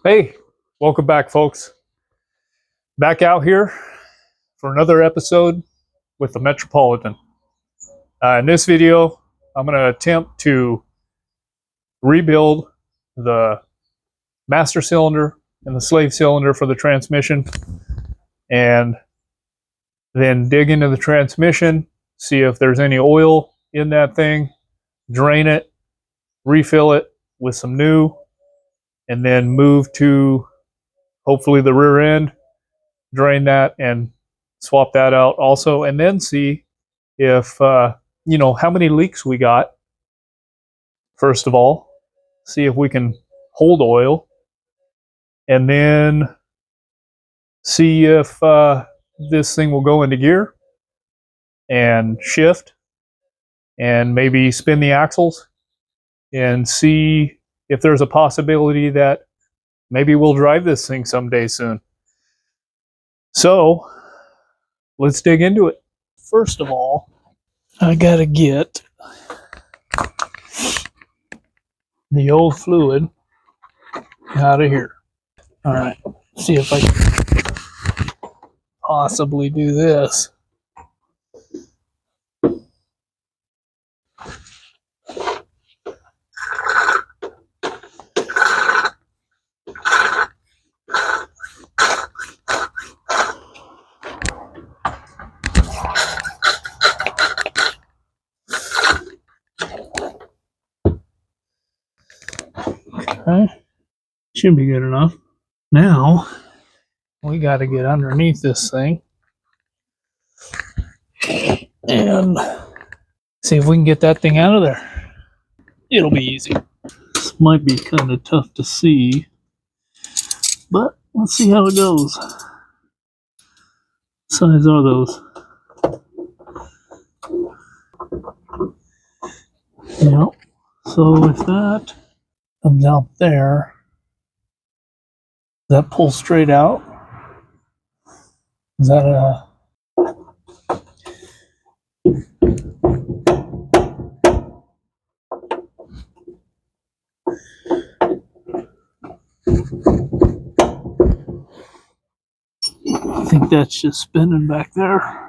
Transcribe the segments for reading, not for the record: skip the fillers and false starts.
Hey, welcome back, folks. Back out here for another episode with the Metropolitan. In this video, I'm going to attempt to rebuild the master cylinder and the slave cylinder for the transmission, and then dig into the transmission, see if there's any oil in that thing, drain it, refill it with some new, and then move to hopefully the rear end, drain that and swap that out also, and then see if how many leaks we got. First of all, see if we can hold oil, and then see if this thing will go into gear and shift and maybe spin the axles, and see if there's a possibility that maybe we'll drive this thing someday soon. So let's dig into it. First of all, I gotta get the old fluid out of here. All right, see if I can possibly do this. Okay, should be good enough. Now we got to get underneath this thing and see if we can get that thing out of there. It'll be easy. This might be kind of tough to see, but let's see how it goes. What size are those? Yeah. So if that comes out there, does that pull straight out? Is that a... I think that's just spinning back there.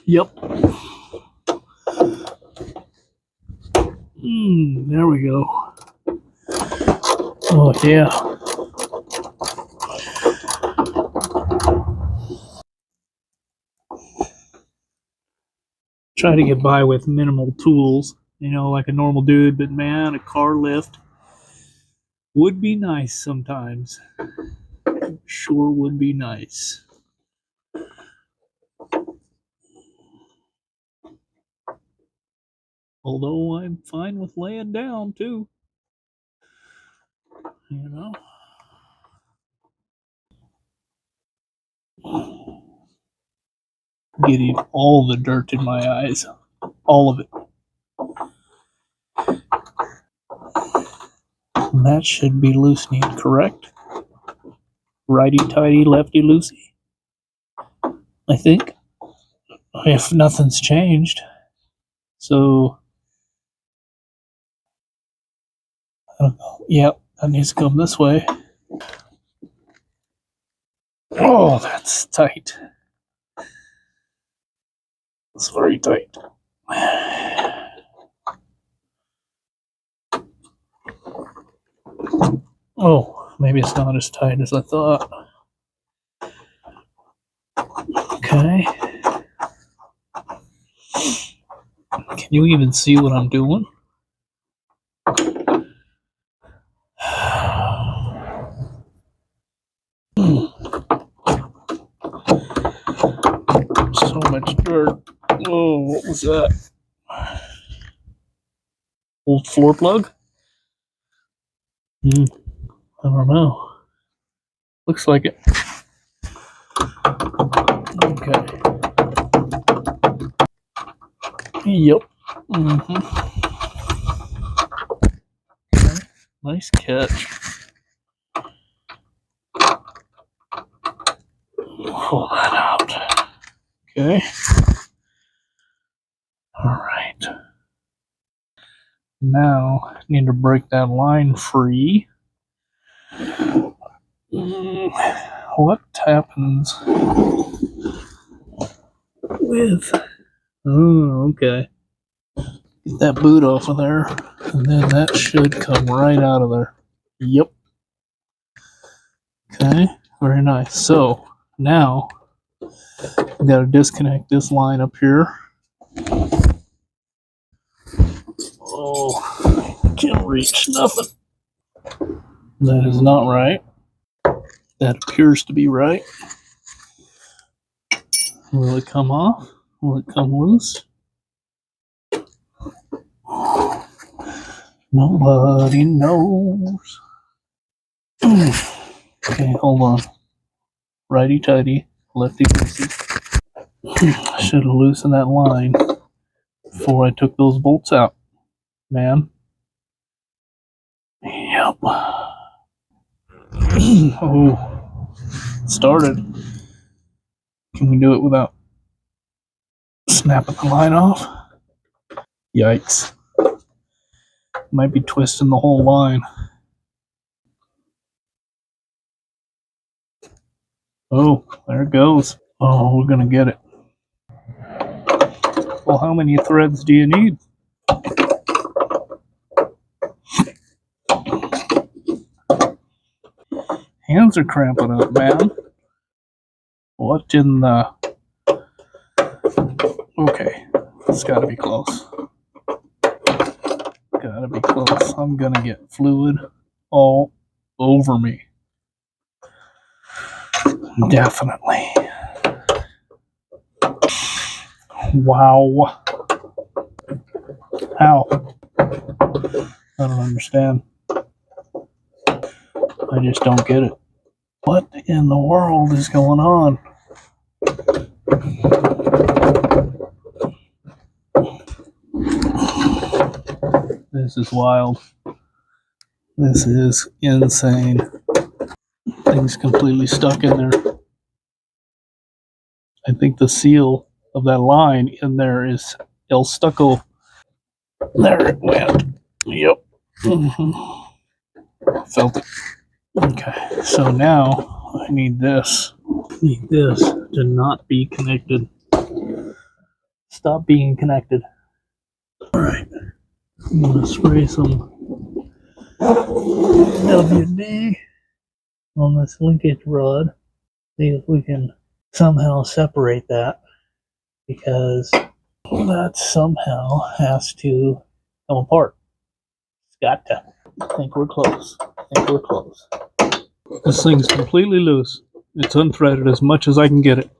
Yep. There we go. Oh, yeah. Try to get by with minimal tools, like a normal dude, but man, a car lift would be nice sometimes. Sure would be nice. Although I'm fine with laying down too. Getting all the dirt in my eyes. All of it. And that should be loosening, correct? Righty-tighty, lefty-loosey. I think. If nothing's changed. So... I don't know. Yep, that needs to come this way. Oh, that's tight. It's very tight. Oh, maybe it's not as tight as I thought. Okay. Can you even see what I'm doing? So much dirt. Oh, what was that? Old floor plug? I don't know. Looks like it. Okay. Yep. Okay. Nice catch. pull that out. Okay. All right. Now I need to break that line free. What happens with... Oh, okay. Get that boot off of there, and then that should come right out of there. Yep. Okay, very nice. So now we got to disconnect this line up here. Oh, can't reach nothing. That is not right. That appears to be right. Will it come off? Will it come loose? Nobody knows. Okay, hold on. Righty tighty, lefty loosey. I should have loosened that line before I took those bolts out, man. Yep. Oh, it started. Can we do it without snapping the line off? Yikes. Might be twisting the whole line. Oh, there it goes. Oh, we're gonna get it. Well, how many threads do you need? Hands are cramping up, man. What in the... Okay, it's gotta be close. Gotta be close. I'm gonna get fluid all over me. Definitely. Wow. How? I don't understand. I just don't get it. What in the world is going on? This is wild. This is insane. Thing's completely stuck in there. I think the seal of that line in there is El Stucco. There it went. Yep. Felt it. Okay, so now I need this. Need this to not be connected. Stop being connected. Alright. I'm gonna spray some WD on this linkage rod. See if we can somehow separate that, because that somehow has to come apart. It's got to. I think we're close. This thing's completely loose. It's unthreaded as much as I can get it.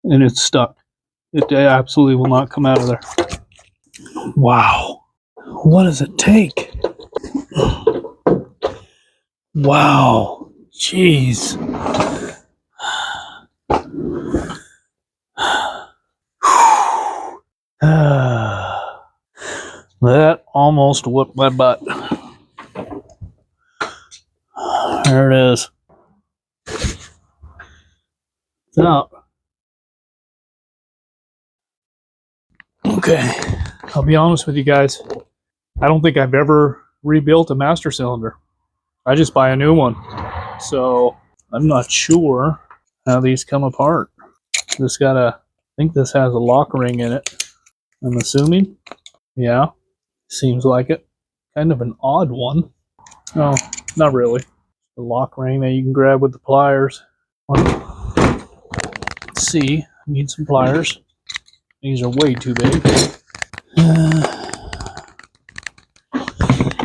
And it's stuck. It absolutely will not come out of there. Wow. What does it take? Wow. Jeez. That almost whooped my butt. There it is. It's out. Okay. I'll be honest with you guys. I don't think I've ever rebuilt a master cylinder. I just buy a new one. So I'm not sure how these come apart. This got a, I think this has a lock ring in it. I'm assuming. Yeah. Seems like it. Kind of an odd one. No, not really. The lock ring that you can grab with the pliers. Let's see. I need some pliers. These are way too big.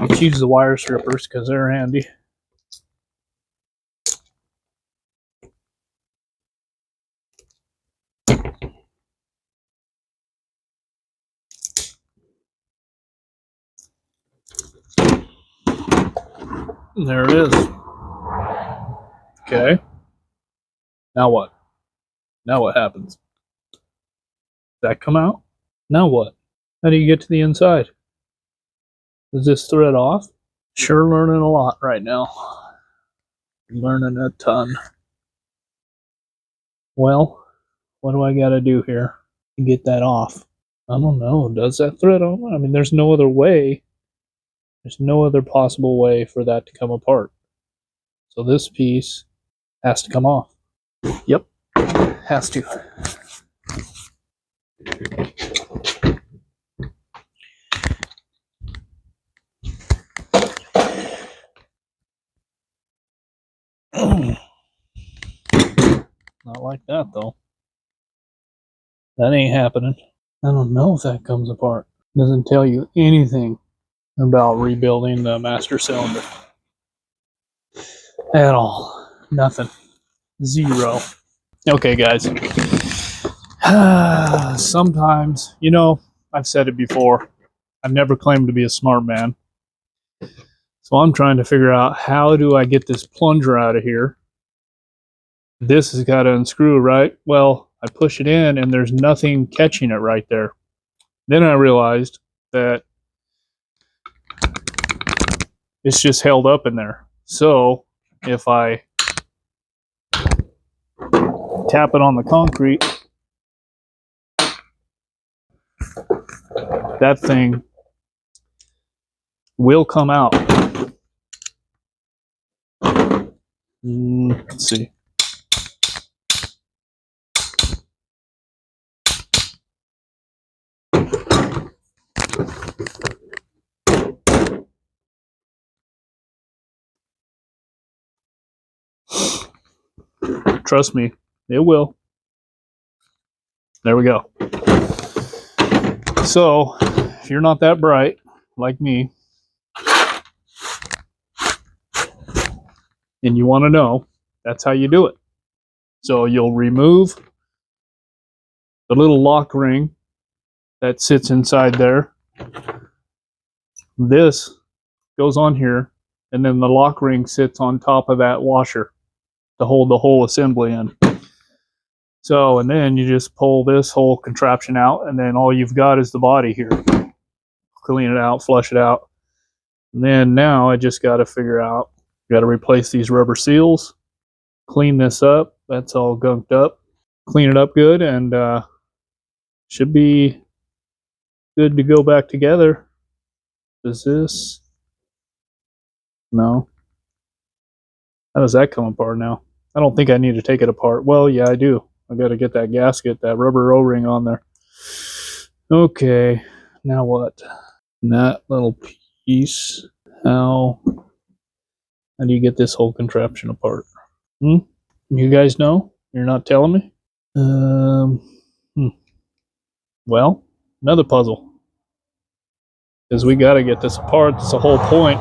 Let's use the wire strippers because they're handy. There it is. Okay. Now what? Now what happens? Does that come out? Now what? How do you get to the inside? Does this thread off? Sure learning a lot right now. Learning a ton. Well, what do I got to do here to get that off? I don't know. Does that thread on? I mean, there's no other way. There's no other possible way for that to come apart. So this piece has to come off. Yep, has to. Not like that, though. That ain't happening. I don't know if that comes apart. Doesn't tell you anything about rebuilding the master cylinder. At all. Nothing. Zero. Okay, guys. Sometimes, you know, I've said it before. I've never claimed to be a smart man. So I'm trying to figure out, how do I get this plunger out of here? This has got to unscrew, right? Well, I push it in and there's nothing catching it right there. Then I realized that it's just held up in there. So if I tap it on the concrete, that thing will come out. Let's see. Trust me, it will. There we go. So, if you're not that bright, like me, and you want to know, that's how you do it. So you'll remove the little lock ring that sits inside there. This goes on here, and then the lock ring sits on top of that washer to hold the whole assembly in. So, and then you just pull this whole contraption out, and then all you've got is the body here. Clean it out, flush it out. And then now I just got to figure out, got to replace these rubber seals, clean this up. That's all gunked up. Clean it up good, and should be good to go back together. Does this? No. How does that come apart now? I don't think I need to take it apart. Well, yeah, I do. I got to get that gasket, that rubber O-ring on there. Okay, now what? And that little piece. How do you get this whole contraption apart? You guys know? You're not telling me? Well, another puzzle. Because we got to get this apart. That's the whole point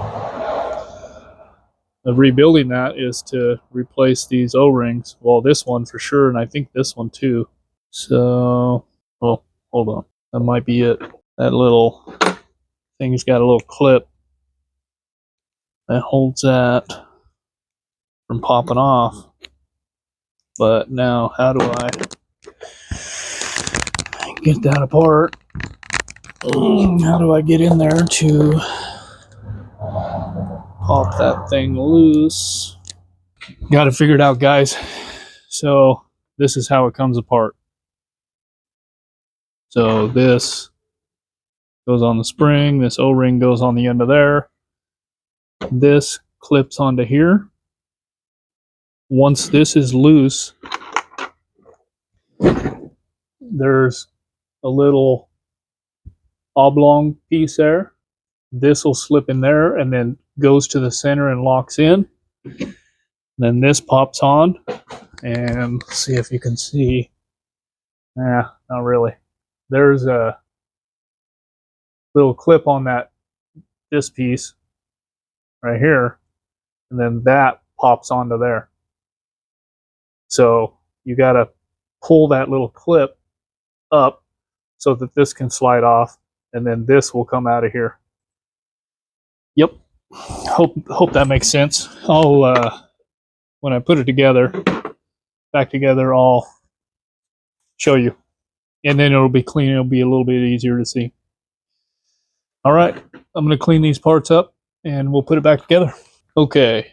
of rebuilding that, is to replace these O-rings. Well, this one for sure, and I think this one too. So, oh, hold on. That might be it. That little thing's got a little clip that holds that from popping off. But now, how do I get that apart? How do I get in there to pop that thing loose? Got to figure it out, guys. So this is how it comes apart. So this goes on the spring. This O-ring goes on the end of there. This clips onto here. Once this is loose, there's a little oblong piece there. This will slip in there and then goes to the center and locks in. Then this pops on, and see if you can see. Not really. There's a little clip on this piece right here, and then that pops onto there. So you got to pull that little clip up so that this can slide off, and then this will come out of here. Yep. Hope that makes sense. I'll when I put it back together, I'll show you, and then it'll be clean. It'll be a little bit easier to see. All right, I'm going to clean these parts up, and we'll put it back together. Okay.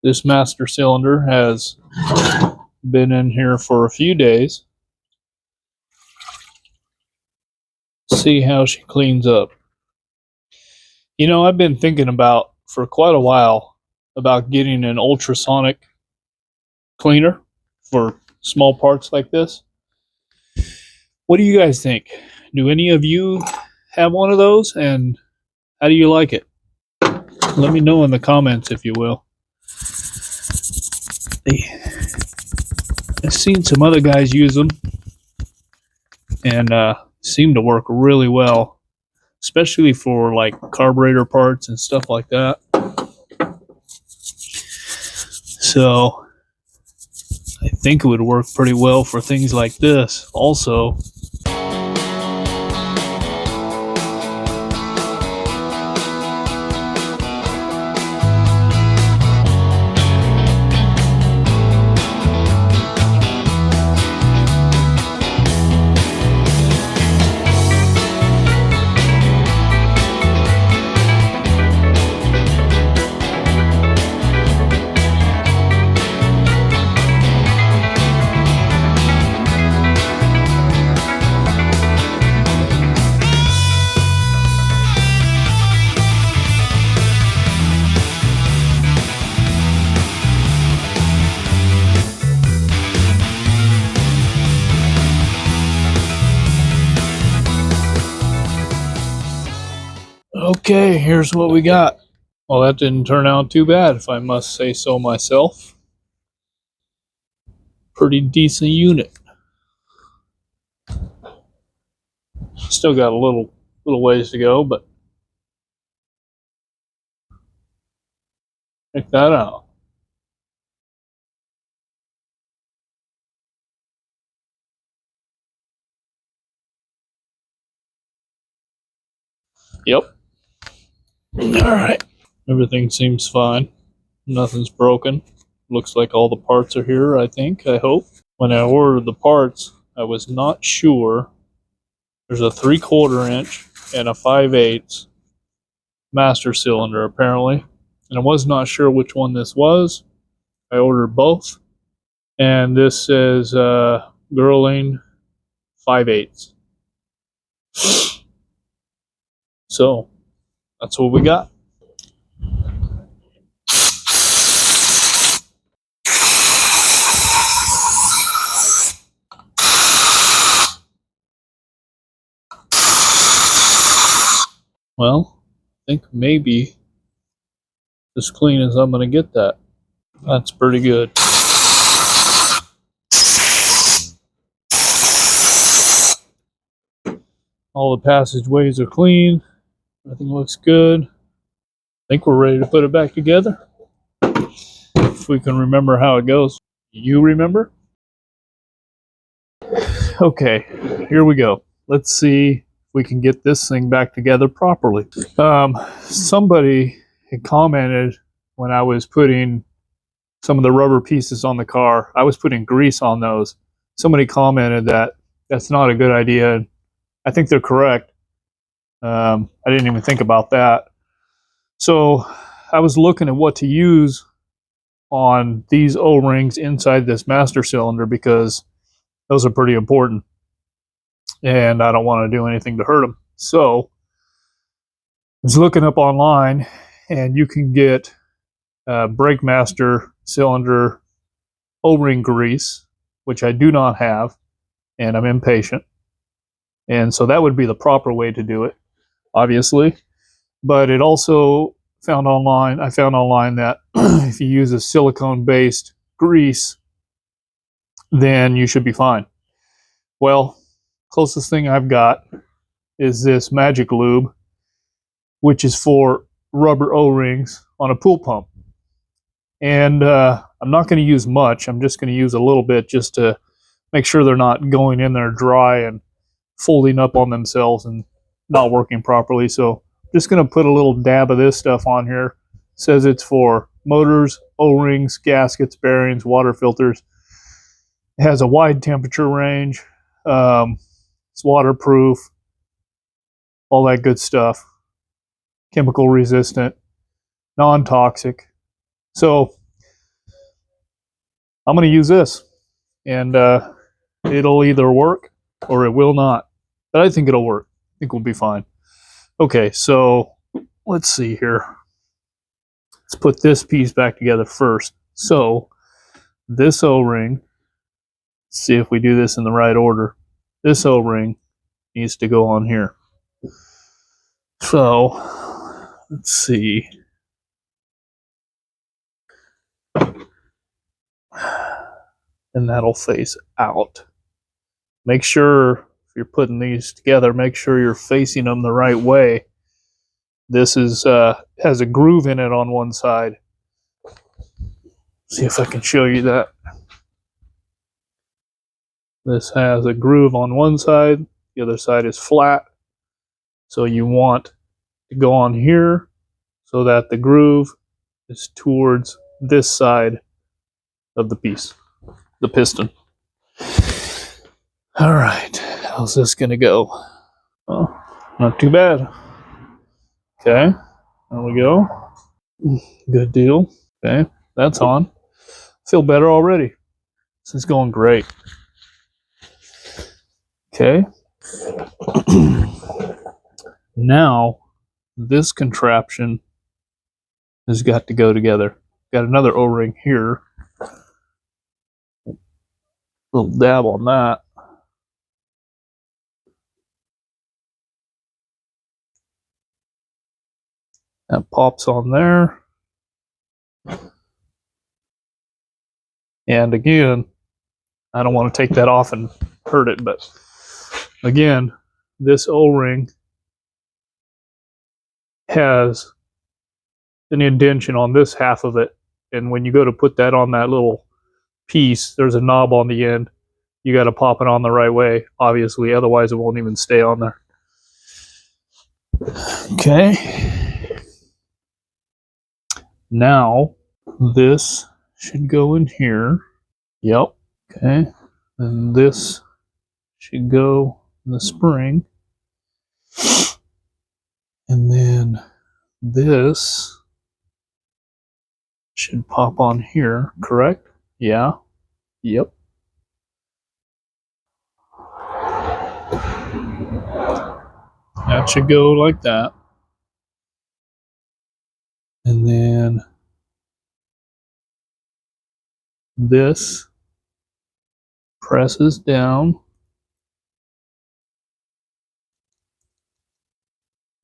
This master cylinder has Been in here for a few days. See how she cleans up. You know, I've been thinking about for quite a while about getting an ultrasonic cleaner for small parts like this. What do you guys think? Do any of you have one of those, and how do you like it? Let me know in the comments if you will. I've seen some other guys use them and seem to work really well, especially for like carburetor parts and stuff like that. So I think it would work pretty well for things like this also. Okay, here's what we got. Well, that didn't turn out too bad, if I must say so myself. Pretty decent unit. Still got a little ways to go, but check that out. Yep. All right. Everything seems fine. Nothing's broken. Looks like all the parts are here, I think, I hope. When I ordered the parts, I was not sure. There's a 3/4 inch and a 5/8 master cylinder, apparently. And I was not sure which one this was. I ordered both. And this says Girling 5/8. So, that's what we got. Well, I think maybe as clean as I'm going to get that. That's pretty good. All the passageways are clean. Everything looks good. I think we're ready to put it back together. If we can remember how it goes. You remember? Okay, here we go. Let's see if we can get this thing back together properly. Somebody had commented when I was putting some of the rubber pieces on the car. I was putting grease on those. Somebody commented that that's not a good idea. I think they're correct. I didn't even think about that. So I was looking at what to use on these O-rings inside this master cylinder because those are pretty important. And I don't want to do anything to hurt them. So I was looking up online, and you can get brake master cylinder O-ring grease, which I do not have, and I'm impatient. And so that would be the proper way to do it, obviously. But it also I found online that if you use a silicone-based grease, then you should be fine. Well, closest thing I've got is this Magic Lube, which is for rubber O-rings on a pool pump. And I'm not going to use much. I'm just going to use a little bit just to make sure they're not going in there dry and folding up on themselves and not working properly. So I'm just going to put a little dab of this stuff on here. It says it's for motors, O-rings, gaskets, bearings, water filters. It has a wide temperature range. It's waterproof, all that good stuff. Chemical resistant, non-toxic. So I'm going to use this. and it'll either work or it will not. But I think it'll work. I think we'll be fine. Okay, so let's see here. Let's put this piece back together first. So this O-ring, see if we do this in the right order. This O-ring needs to go on here. So let's see. And that'll face out. Make sure, if you're putting these together, make sure you're facing them the right way. This is has a groove in it on one side. See if I can show you that. This has a groove on one side, the other side is flat. So you want to go on here so that the groove is towards this side of the piece, the piston. All right, how's this gonna go? Oh, not too bad. Okay, there we go. Good deal. Okay, that's on. Feel better already. This is going great. Okay. Now, this contraption has got to go together. Got another O-ring here. Little dab on that. That pops on there. And again, I don't want to take that off and hurt it, but again, this O-ring has an indentation on this half of it. And when you go to put that on that little piece, there's a knob on the end. You got to pop it on the right way, obviously, otherwise it won't even stay on there. Okay. Now, this should go in here. Yep. Okay. And this should go in the spring. And then this should pop on here, correct? Yeah. Yep. That should go like that. And then this presses down,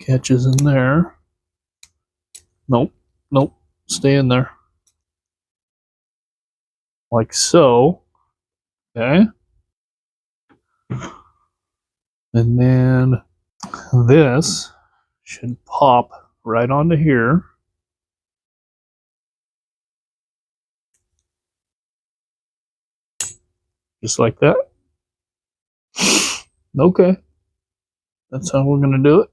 catches in there. Nope, nope, stay in there. Like so. Okay. And then this should pop right onto here. Just like that. Okay. That's how we're going to do it.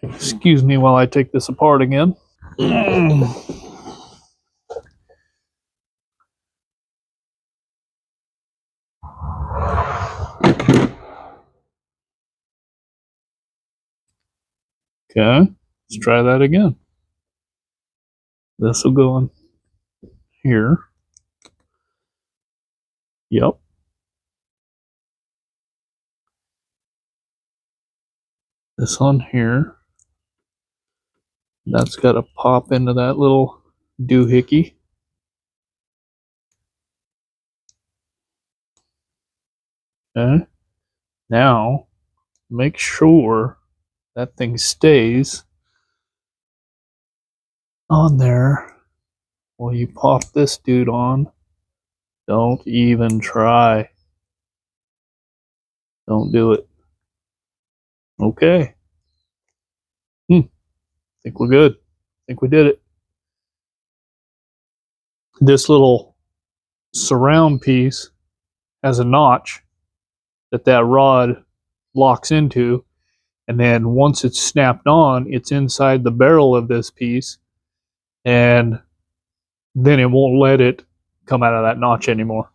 Excuse me while I take this apart again. Okay, let's try that again. This will go in here. Yep. This on here. That's got to pop into that little doohickey. Okay. Now, make sure that thing stays on there while you pop this dude on. Don't even try. Don't do it. Okay. Think we're good. Think we did it. This little surround piece has a notch that rod locks into, and then once it's snapped on, it's inside the barrel of this piece, and then it won't let it come out of that notch anymore.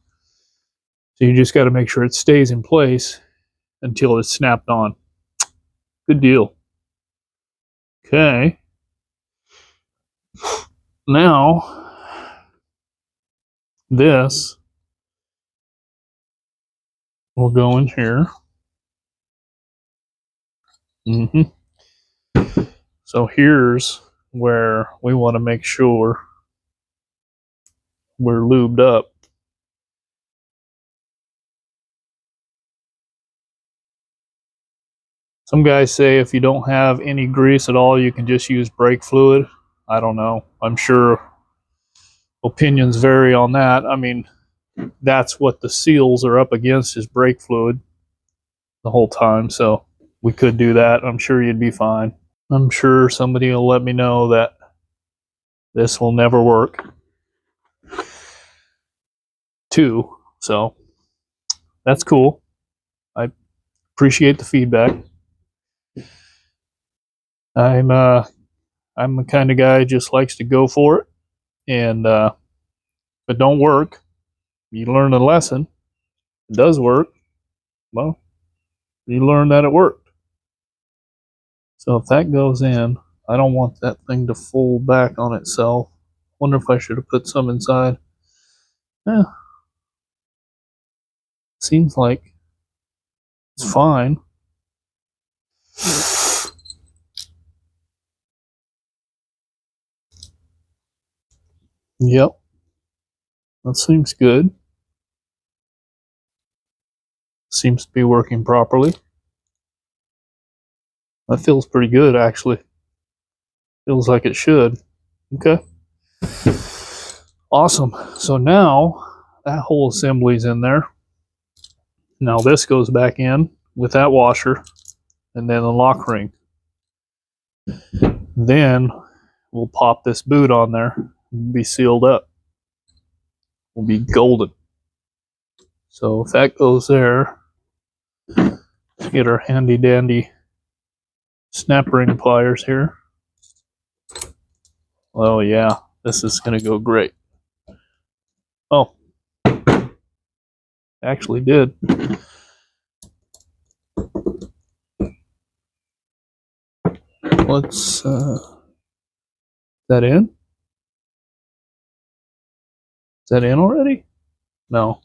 So you just got to make sure it stays in place until it's snapped on. Good deal. Okay. now this will go in here. So here's where we want to make sure we're lubed up. Some guys say if you don't have any grease at all, you can just use brake fluid. I don't know. I'm sure opinions vary on that. I mean, that's what the seals are up against, is brake fluid the whole time. So we could do that. I'm sure you'd be fine. I'm sure somebody will let me know that this will never work too. So that's cool. I appreciate the feedback. I'm the kind of guy who just likes to go for it, and if it don't work, you learn a lesson. If it does work, well, you learn that it worked. So if that goes in, I don't want that thing to fold back on itself. Wonder if I should have put some inside. Yeah, seems like it's fine. Yep, that seems good. Seems to be working properly. That feels pretty good, actually. Feels like it should. Okay. Awesome. So now that whole assembly's in there. Now this goes back in with that washer and then the lock ring. Then we'll pop this boot on there and be sealed up. Will be golden. So if that goes there, let's get our handy dandy snap ring pliers here. Oh yeah, this is going to go great. Oh, actually did. Let's, that in? Is that in already? No.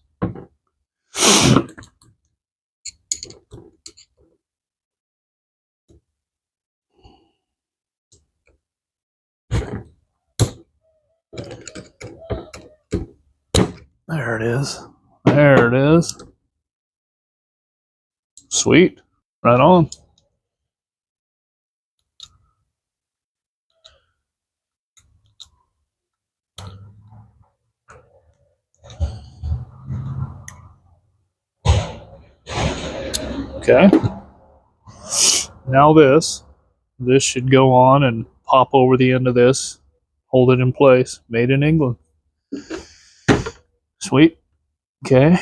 There it is. There it is. Sweet. Right on. Okay. Now this should go on and pop over the end of this, hold it in place. Made in England. Sweet. Okay.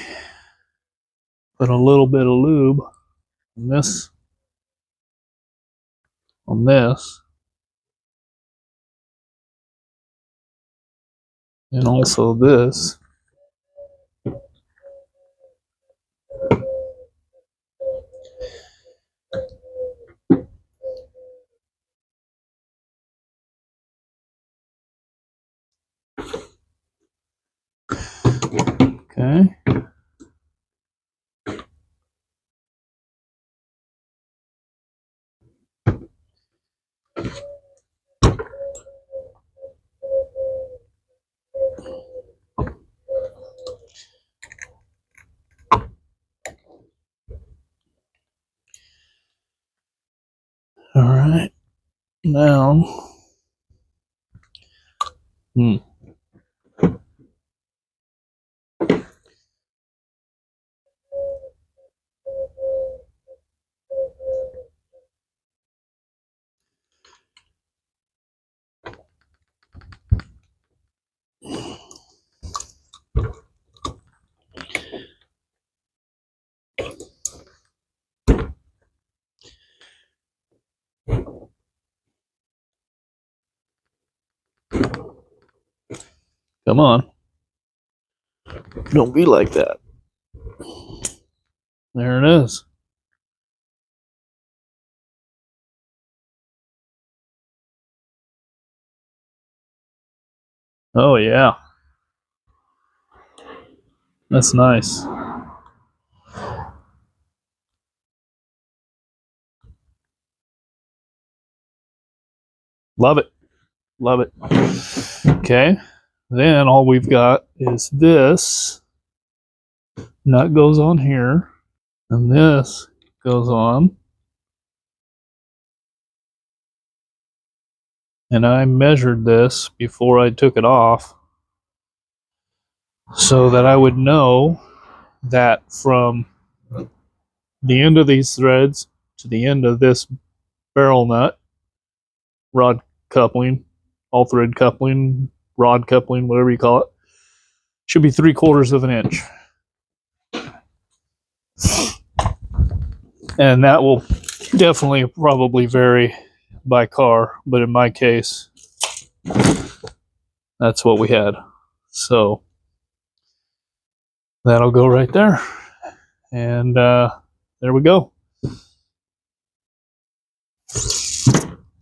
Put a little bit of lube on this, and also this. Okay. All right. Now, come on. Don't be like that. There it is. Oh yeah, that's nice. Love it. Love it. Okay. Then all we've got is this nut goes on here, and this goes on. And I measured this before I took it off so that I would know that from the end of these threads to the end of this barrel nut, rod coupling, all thread coupling, rod coupling, whatever you call it, should be 3/4 of an inch. And that will definitely probably vary by car, but in my case, that's what we had. So that'll go right there. And there we go.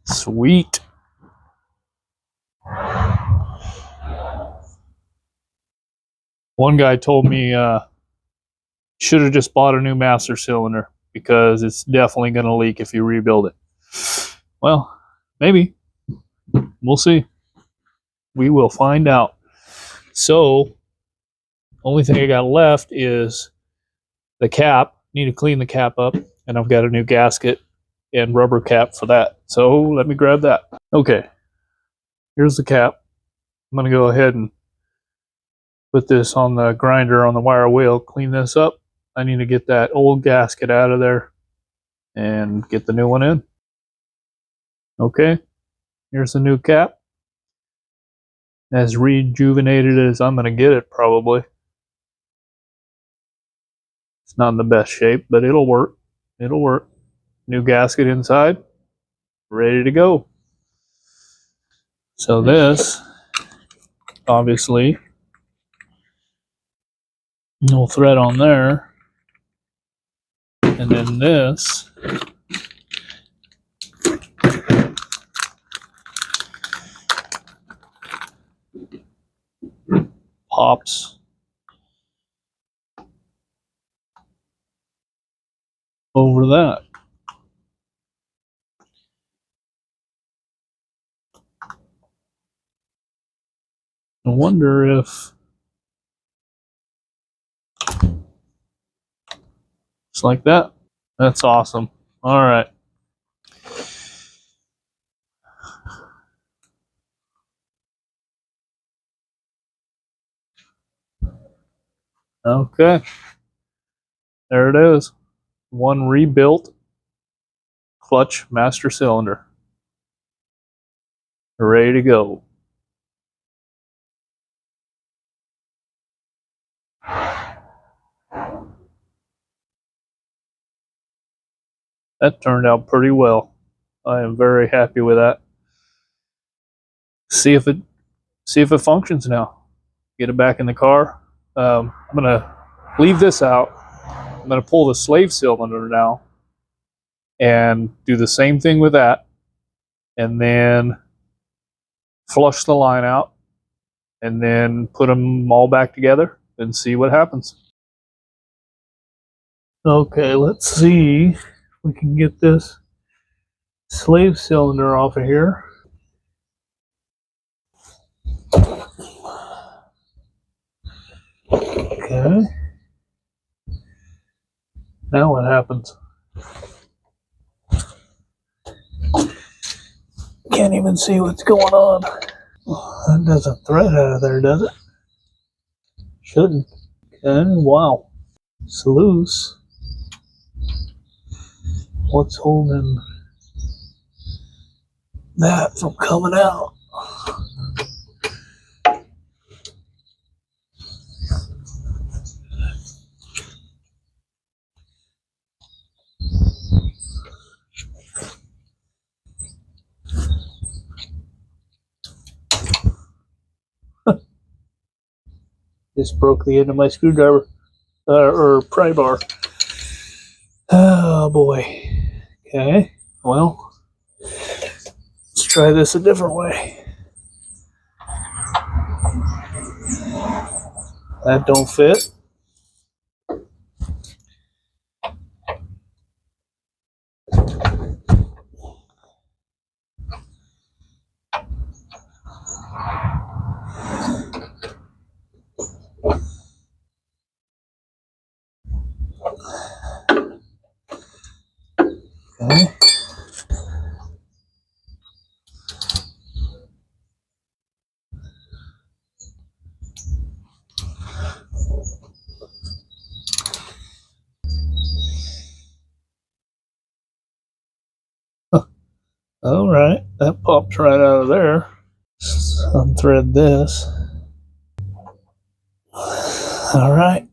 Sweet. One guy told me should have just bought a new master cylinder because it's definitely going to leak if you rebuild it. Well, maybe. We'll see. We will find out. So, only thing I got left is the cap. Need to clean the cap up, and I've got a new gasket and rubber cap for that. So, let me grab that. Okay. Here's the cap. I'm going to go ahead and put this on the grinder on the wire wheel, clean this up. I need to get that old gasket out of there and get the new one in. Okay, here's the new cap. As rejuvenated as I'm going to get it, probably. It's not in the best shape, but it'll work. It'll work. New gasket inside, ready to go. So this, obviously, no thread on there. And then this pops over that. I wonder if it's like that. That's awesome. All right. Okay. There it is. One rebuilt clutch master cylinder. Ready to go. That turned out pretty well. I am very happy with that. See if it functions now. Get it back in the car. I'm gonna leave this out. I'm gonna pull the slave cylinder now and do the same thing with that, and then flush the line out, and then put them all back together and see what happens. Okay, let's see if we can get this slave cylinder off of here. Okay. Now what happens? Can't even see what's going on. That doesn't thread out of there, does it? Shouldn't. Okay, wow. It's loose. What's holding that from coming out? Just broke the end of my screwdriver or pry bar. Oh boy. Okay, well, let's try this a different way. That don't fit. Okay. All right, that pops right out of there. Let's unthread this. All right.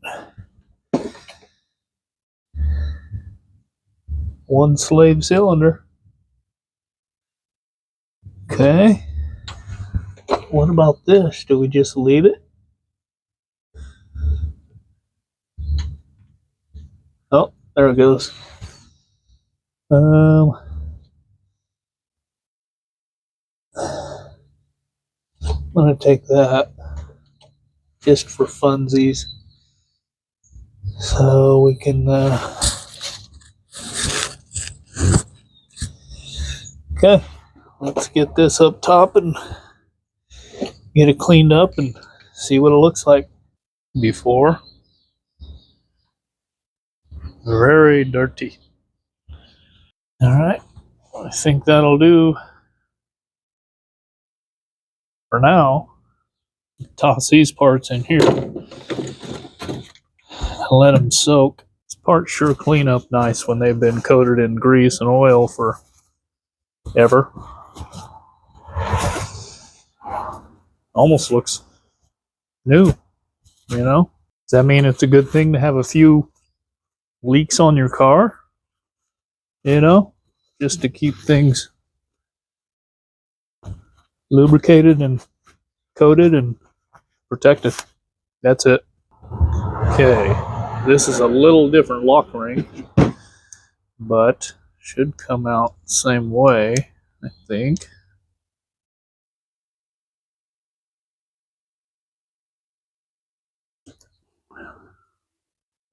One slave cylinder. Okay. What about this? Do we just leave it? Oh, there it goes. I'm gonna take that just for funsies, so we can. Okay, let's get this up top and get it cleaned up and see what it looks like. Before, very dirty. All right, I think that'll do for now. Toss these parts in here. Let them soak. These parts sure clean up nice when they've been coated in grease and oil for ever. Almost looks new, you know? Does that mean it's a good thing to have a few leaks on your car? You know? Just to keep things lubricated and coated and protected. That's it. Okay, this is a little different lock ring, but should come out the same way, I think.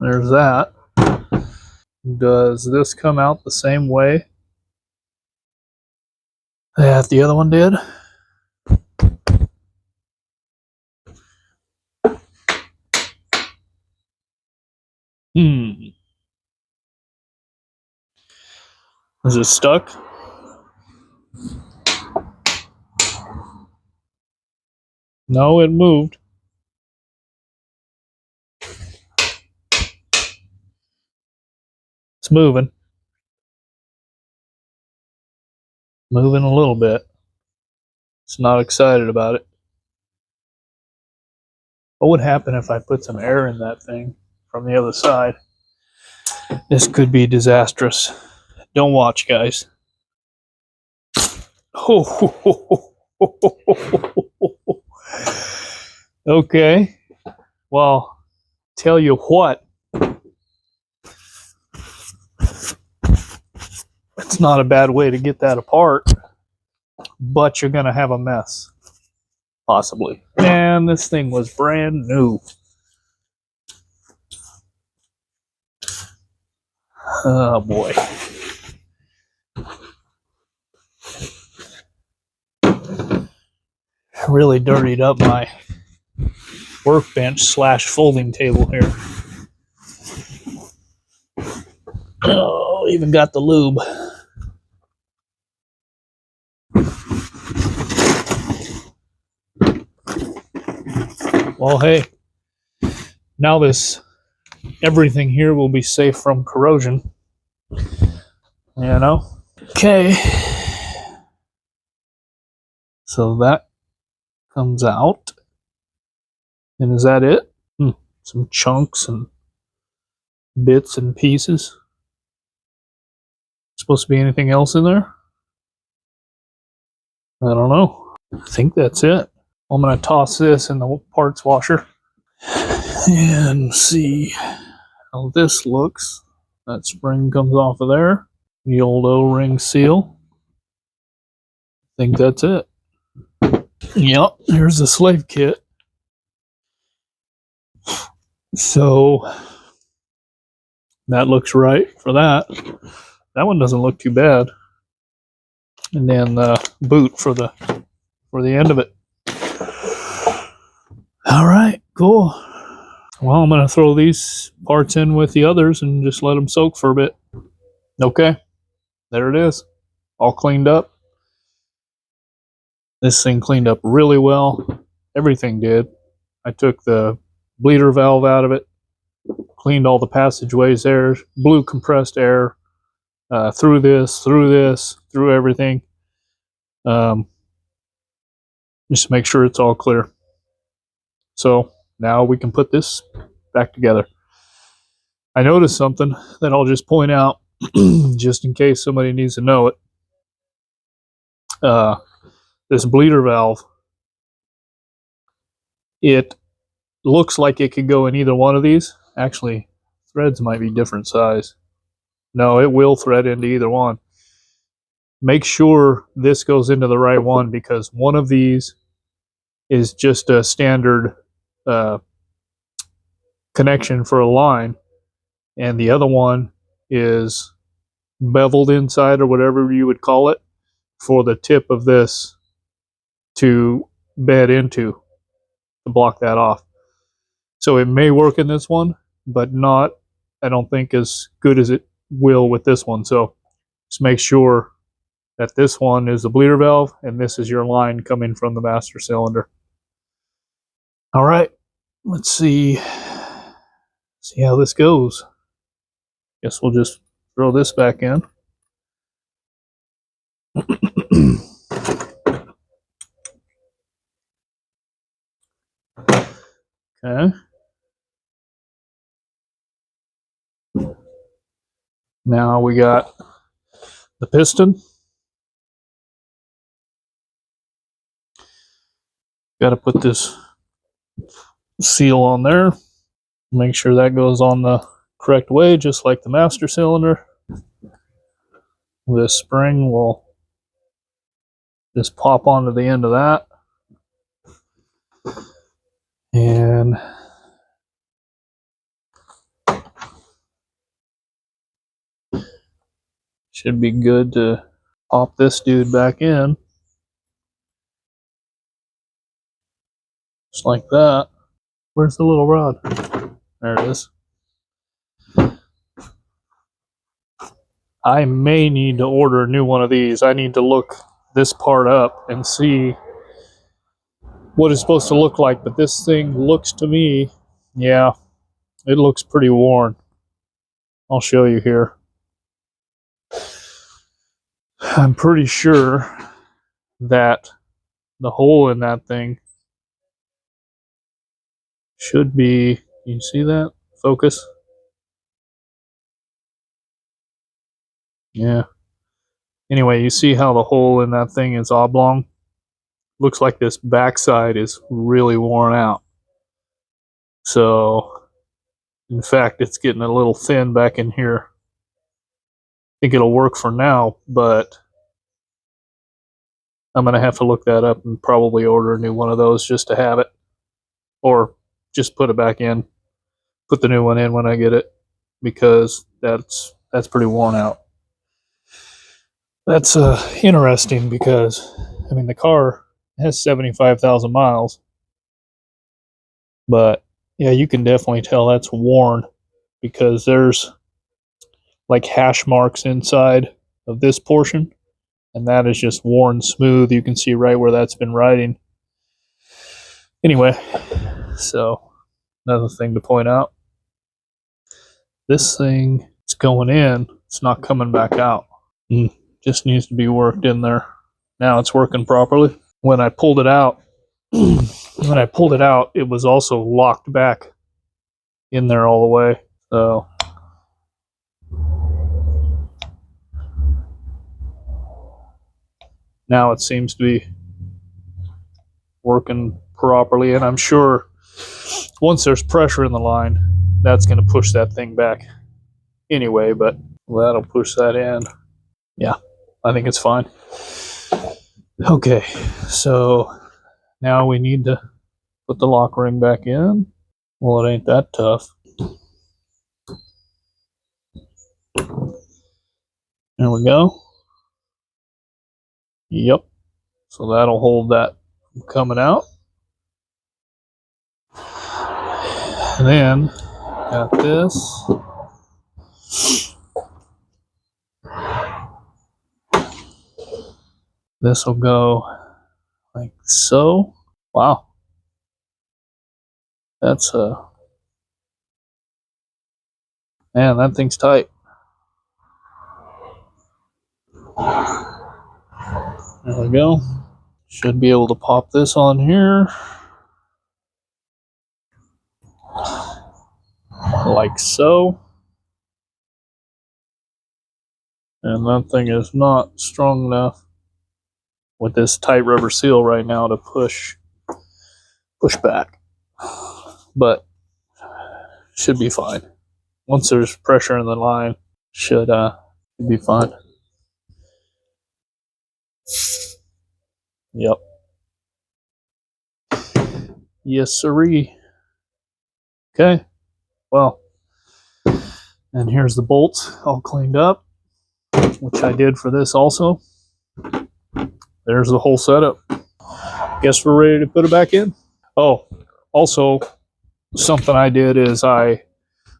There's that. Does this come out the same way that the other one did? Is it stuck? No, it moved. It's moving. Moving a little bit. It's not excited about it. What would happen if I put some air in that thing from the other side? This could be disastrous. Don't watch, guys. Okay. Well, tell you what. It's not a bad way to get that apart, but you're going to have a mess. Possibly. Man, this thing was brand new. Oh boy. Really dirtied up my workbench / folding table here. Oh, even got the lube. Well, hey, now everything here will be safe from corrosion. You know? Okay. So that comes out. And is that it? Some chunks and bits and pieces. Supposed to be anything else in there? I don't know. I think that's it. I'm going to toss this in the parts washer and see how this looks. That spring comes off of there. The old O-ring seal. I think that's it. Yep, here's the slave kit. So that looks right for that. That one doesn't look too bad. And then the boot for the end of it. All right, cool. Well, I'm going to throw these parts in with the others and just let them soak for a bit. Okay, there it is. All cleaned up. This thing cleaned up really well. Everything did. I took the bleeder valve out of it, cleaned all the passageways there, blew compressed air through everything. Just to make sure it's all clear. So now we can put this back together. I noticed something that I'll just point out just in case somebody needs to know it. This bleeder valve, it looks like it could go in either one of these. Actually, threads might be different size. No, it will thread into either one. Make sure this goes into the right one, because one of these is just a standard connection for a line, and the other one is beveled inside, or whatever you would call it, for the tip of this to bed into, to block that off. So it may work in this one, but not, I don't think, as good as it will with this one. So just make sure that this one is the bleeder valve and this is your line coming from the master cylinder. All right, let's see how this goes. Guess we'll just throw this back in. Okay. Now we got the piston. Got to put this seal on there. Make sure that goes on the correct way, just like the master cylinder. This spring will just pop onto the end of that. And should be good to pop this dude back in. Just like that. Where's the little rod? There it is. I may need to order a new one of these. I need to look this part up and see what it's supposed to look like. But this thing looks to me, yeah, it looks pretty worn. I'll show you here. I'm pretty sure that the hole in that thing should be, you see that? Focus. Yeah. Anyway, you see how the hole in that thing is oblong? Looks like this backside is really worn out. So, in fact, it's getting a little thin back in here. I think it'll work for now, but I'm going to have to look that up and probably order a new one of those just to have it. Or just put it back in. Put the new one in when I get it, because that's pretty worn out. That's interesting, because, I mean, the car has 75,000 miles. But, yeah, you can definitely tell that's worn, because there's like hash marks inside of this portion, and that is just worn smooth. You can see right where that's been riding. Anyway, so another thing to point out, this thing is going in, it's not coming back out. Just needs to be worked in there. Now it's working properly. When I pulled it out, it was also locked back in there all the way. So now it seems to be working properly, and I'm sure once there's pressure in the line, that's going to push that thing back anyway, but that'll push that in. Yeah, I think it's fine. Okay, so now we need to put the lock ring back in. Well, it ain't that tough. There we go. Yep. So that'll hold that from coming out. And then got this. This will go like so. Wow. That's man, that thing's tight. There we go. Should be able to pop this on here. Like so. And that thing is not strong enough with this tight rubber seal right now to push back. But should be fine. Once there's pressure in the line, should be fine. Yep. Yes, sirree. Okay. Well, and here's the bolts all cleaned up, which I did for this also. There's the whole setup. Guess we're ready to put it back in. Oh, also, something I did is I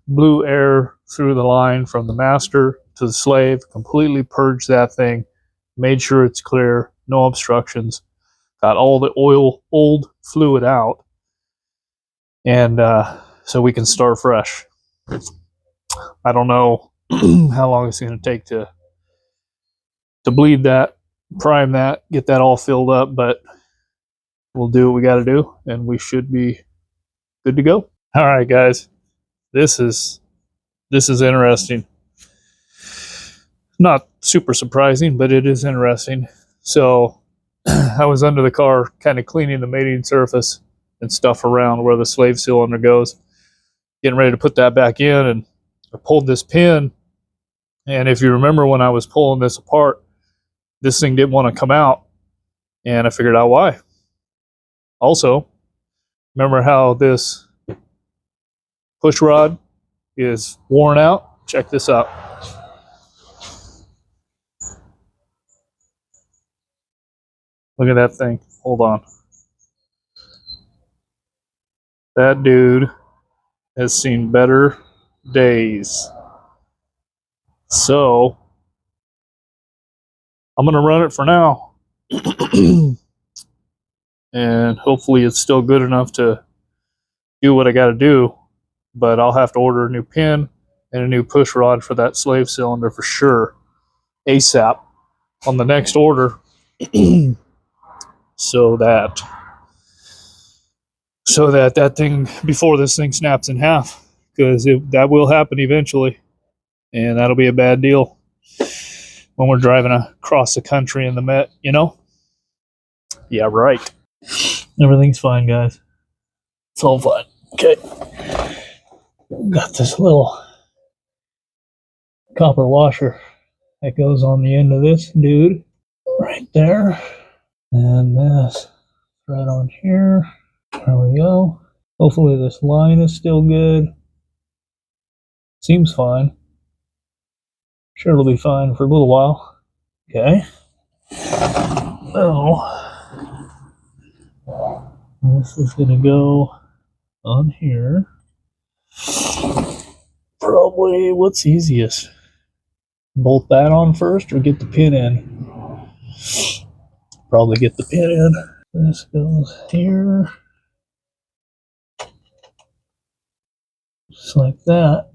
blew air through the line from the master to the slave, completely purged that thing, made sure it's clear, no obstructions, got all the old fluid out, and so we can start fresh. I don't know how long it's going to take to bleed that, prime that, get that all filled up, but we'll do what we got to do, and we should be good to go. All right, guys, this is interesting. Not super surprising, but it is interesting. So I was under the car kind of cleaning the mating surface and stuff around where the slave cylinder goes, getting ready to put that back in, and I pulled this pin, and if you remember when I was pulling this apart, this thing didn't want to come out, and I figured out why. Also, remember how this push rod is worn out? Check this out. Look at that thing. Hold on. That dude has seen better days. So I'm going to run it for now. And hopefully it's still good enough to do what I got to do. But I'll have to order a new pin and a new push rod for that slave cylinder for sure. ASAP on the next order. so that thing, before this thing snaps in half, because that will happen eventually, and that'll be a bad deal when we're driving across the country in the Met, you know? Yeah, right. Everything's fine, guys. It's all fine. Okay. Got this little copper washer that goes on the end of this dude right there. And this right on here. There we go. Hopefully this line is still good. Seems fine. Sure it'll be fine for a little while. Okay. So this is gonna go on here. Probably what's easiest? Bolt that on first or get the pin in? Probably get the pin in. This goes here. Just like that.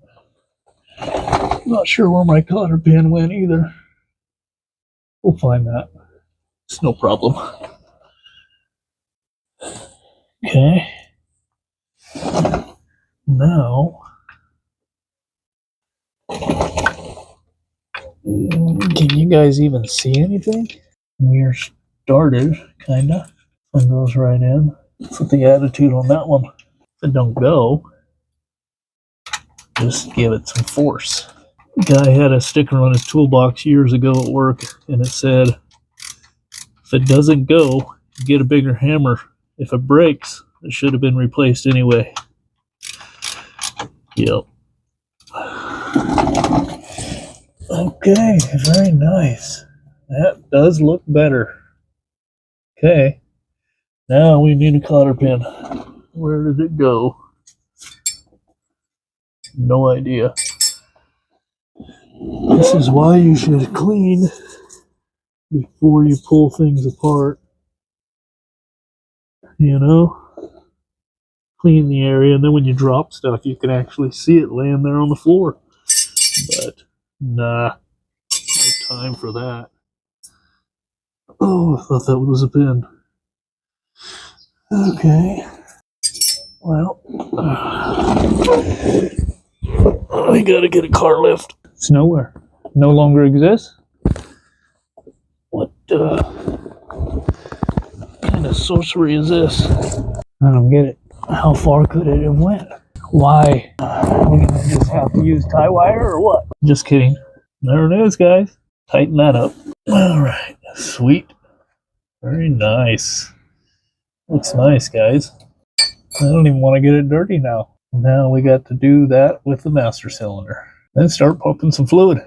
Not sure where my cotter pin went either. We'll find that. It's no problem. Okay. Now, can you guys even see anything? We're started, kinda. One goes right in. Let's put the attitude on that one. If it don't go, just give it some force. Guy had a sticker on his toolbox years ago at work, and it said, if it doesn't go, get a bigger hammer. If it breaks, it should have been replaced anyway. Yep. Okay, very nice. That does look better. Okay. Now we need a cotter pin. Where did it go? No idea. This is why you should clean before you pull things apart. You know? Clean the area, and then when you drop stuff, you can actually see it laying there on the floor. But, nah. No time for that. Oh, I thought that was a pin. Okay. Well, I gotta get a car lift. It's nowhere. No longer exists? What kind of sorcery is this? I don't get it. How far could it have went? Why? Are we gonna just have to use tie wire or what? Just kidding. There it is, guys. Tighten that up. Alright. Sweet. Very nice. Looks nice, guys. I don't even want to get it dirty now. Now we got to do that with the master cylinder. Then start pumping some fluid.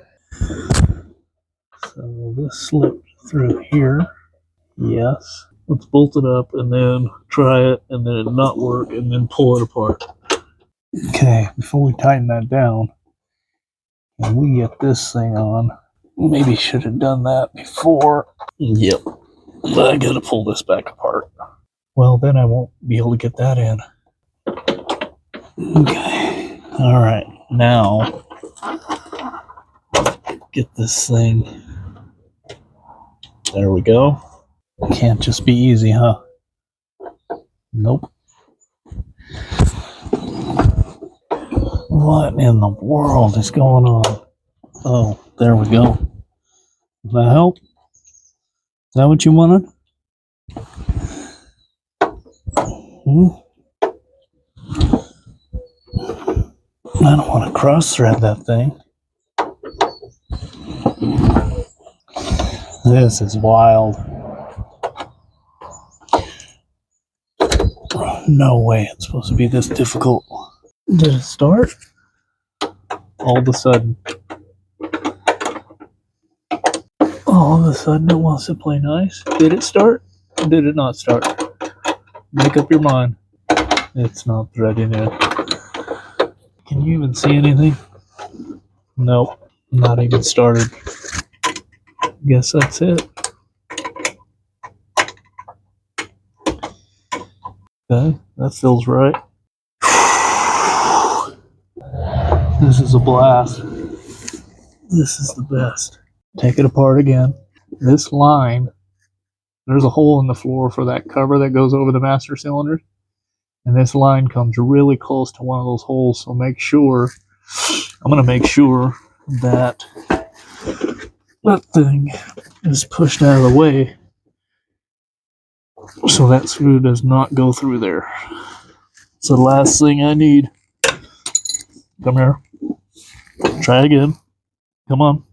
So this slipped through here. Yes. Let's bolt it up and then try it and then it not work and then pull it apart. Okay, before we tighten that down, and we get this thing on. Maybe should have done that before. Yep. But I gotta pull this back apart. Well, then I won't be able to get that in. Okay. Alright. Now, get this thing. There we go. Can't just be easy, huh? Nope. What in the world is going on? Oh, there we go. Does that help? Is that what you wanted? I don't want to cross thread that thing. This is wild. No way it's supposed to be this difficult. Did it start? All of a sudden. All of a sudden it wants to play nice. Did it start? Or did it not start? Make up your mind. It's not threading in. Can you even see anything? Nope. Not even started. Guess that's it. Okay, that feels right. This is a blast. This is the best. Take it apart again. This line, there's a hole in the floor for that cover that goes over the master cylinder. And this line comes really close to one of those holes. So make sure, I'm going to make sure that that thing is pushed out of the way so that screw does not go through there. It's the last thing I need. Come here. Try again. Come on.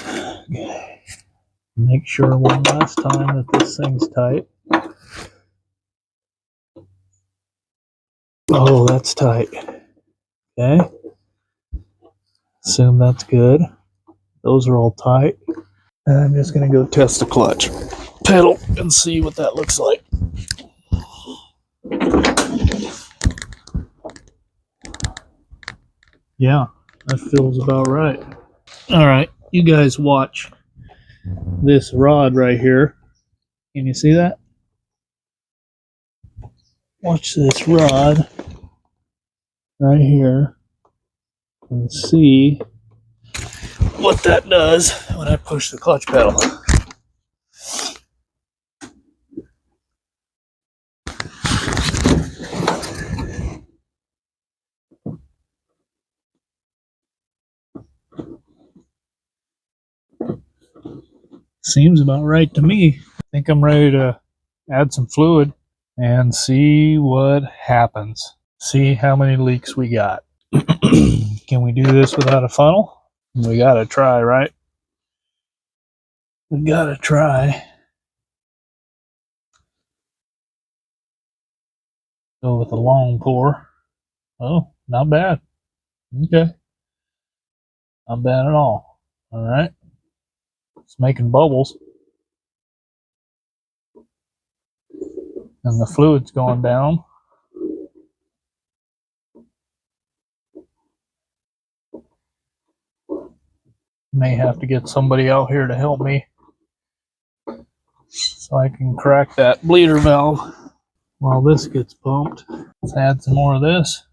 Okay. Make sure one last time that this thing's tight. Oh, that's tight. Okay. Assume that's good. Those are all tight. And I'm just going to go test the clutch pedal and see what that looks like. Yeah, that feels about right. Alright, you guys watch this rod right here. Can you see that? Watch this rod right here and see what that does when I push the clutch pedal. Seems about right to me. I think I'm ready to add some fluid and see what happens. See how many leaks we got. Can we do this without a funnel? We gotta try, right? We gotta try. Go with a long pour. Oh, not bad. Okay. Not bad at all. All right. It's making bubbles. And the fluid's going down. May have to get somebody out here to help me so I can crack that bleeder valve while this gets pumped. Let's add some more of this.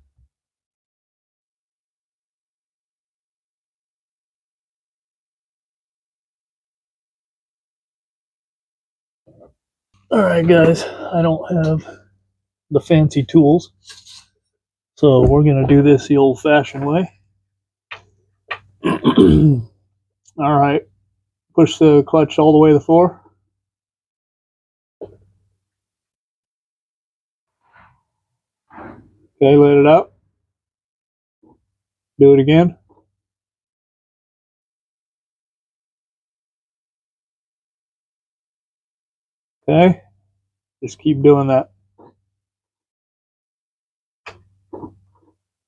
All right, guys, I don't have the fancy tools, so we're going to do this the old-fashioned way. All right, push the clutch all the way to the floor. Okay, let it out. Do it again. Okay, just keep doing that.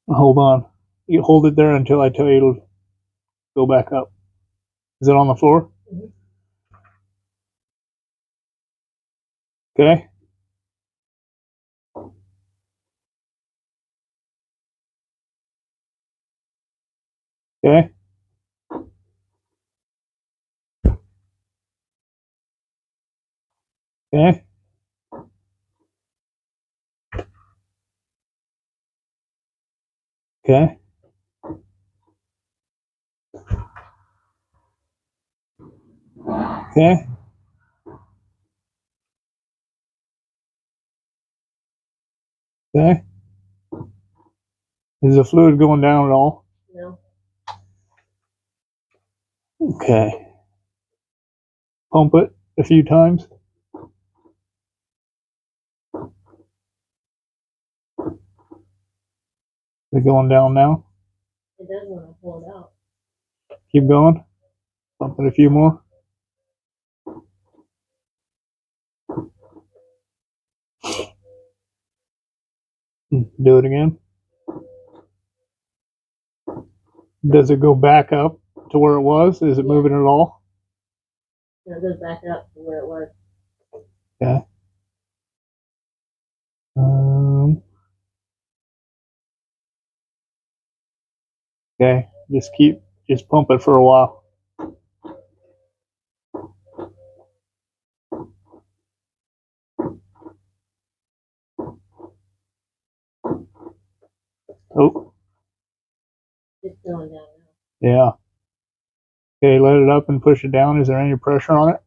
Hold on. You hold it there until I tell you to go back up. Is it on the floor? Okay. Okay. Okay. Okay. Okay. Okay. Is the fluid going down at all? No. Okay. Pump it a few times. Is it going down now? It does when I pull it out. Keep going. Pump it a few more. Do it again. Does it go back up to where it was? Is it moving at all? No, it goes back up to where it was. Okay. Okay. Just pump it for a while. Oh. It's going down now. Yeah. Okay, let it up and push it down. Is there any pressure on it?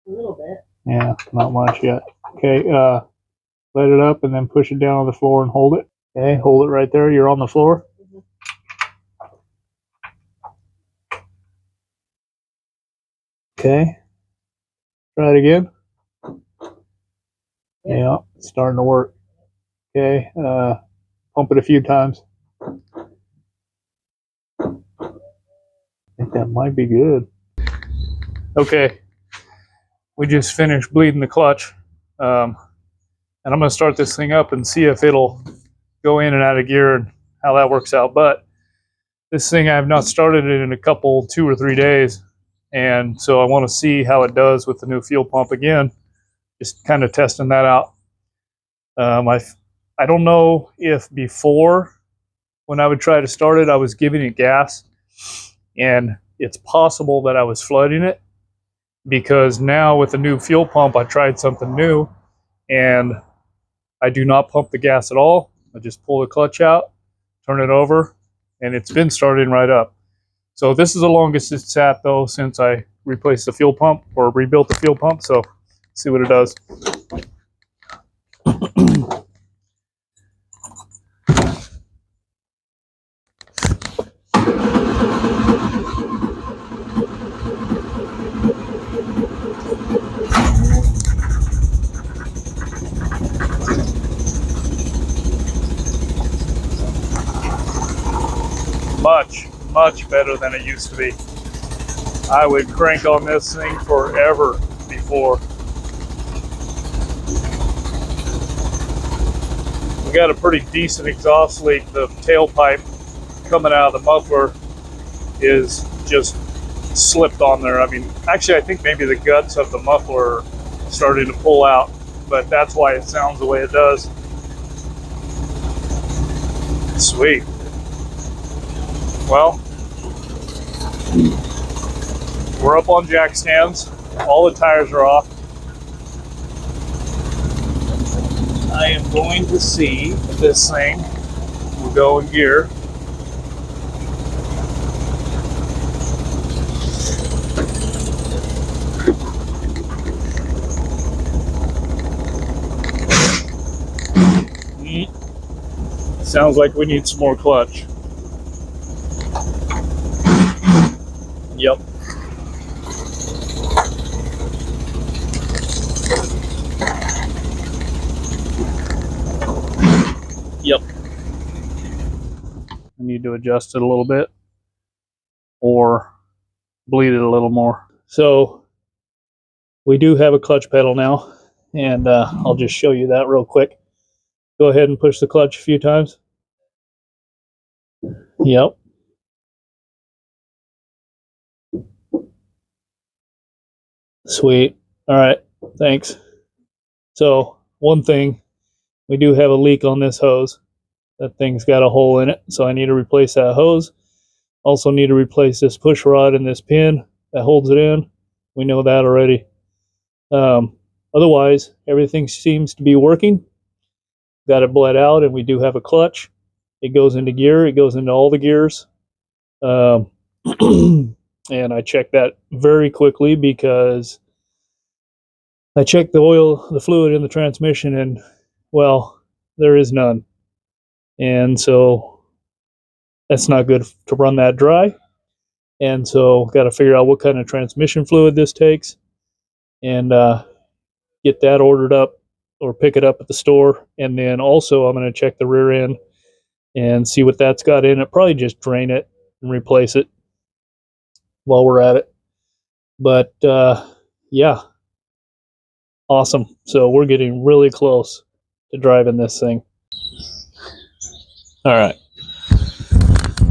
A little bit. Yeah, not much yet. Okay, let it up and then push it down on the floor and hold it. Okay, hold it right there. You're on the floor. Okay. Try it again. Yeah, it's starting to work. Okay, pump it a few times. I think that might be good. Okay, we just finished bleeding the clutch. And I'm going to start this thing up and see if it'll go in and out of gear and how that works out. But this thing, I have not started it in a couple, 2 or 3 days. And so I want to see how it does with the new fuel pump again. Just kind of testing that out. I don't know if before, when I would try to start it, I was giving it gas. And it's possible that I was flooding it. Because now with the new fuel pump, I tried something new. And I do not pump the gas at all. I just pull the clutch out, turn it over, and it's been starting right up. So this is the longest it's sat though since I replaced the fuel pump or rebuilt the fuel pump. So let's see what it does. Much better than it used to be. I would crank on this thing forever before. We got a pretty decent exhaust leak. The tailpipe coming out of the muffler is just slipped on there. I mean, actually, I think maybe the guts of the muffler are starting to pull out, but that's why it sounds the way it does. Sweet. Well, we're up on jack stands. All the tires are off. I am going to see if this thing will go in gear. Sounds like we need some more clutch. Yep. Yep. I need to adjust it a little bit or bleed it a little more. So we do have a clutch pedal now, and I'll just show you that real quick. Go ahead and push the clutch a few times. Yep. Sweet. All right. Thanks. So one thing, we do have a leak on this hose. That thing's got a hole in it, so I need to replace that hose. Also need to replace this push rod and this pin that holds it in. We know that already. Otherwise, everything seems to be working. Got it bled out, and we do have a clutch. It goes into gear. It goes into all the gears. And I checked that very quickly because I checked the fluid in the transmission, and, well, there is none. And so that's not good to run that dry. And so got to figure out what kind of transmission fluid this takes and get that ordered up or pick it up at the store. And then also I'm going to check the rear end and see what that's got in it. Probably just drain it and replace it while we're at it. But yeah, awesome. So we're getting really close to driving this thing. All right.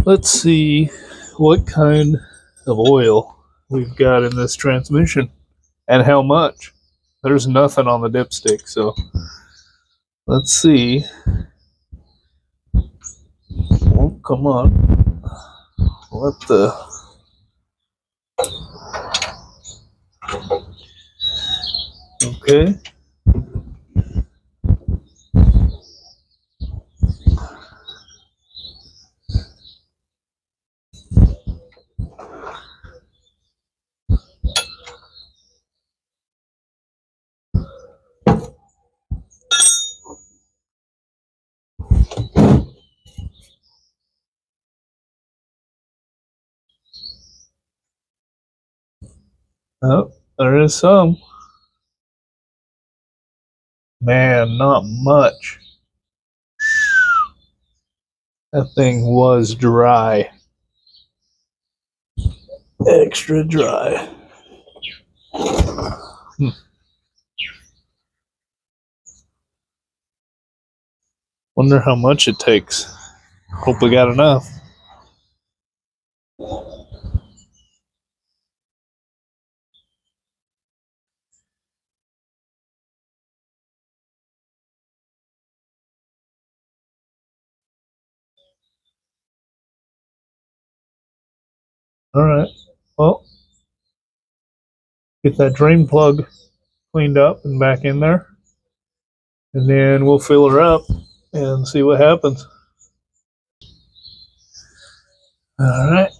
Let's see what kind of oil we've got in this transmission and how much. There's nothing on the dipstick, so let's see. Won't come up. What the? Okay. Oh, there is some. Man, not much. That thing was dry. Extra dry. Wonder how much it takes. Hope we got enough. All right. Well, get that drain plug cleaned up and back in there. And then we'll fill her up and see what happens. All right.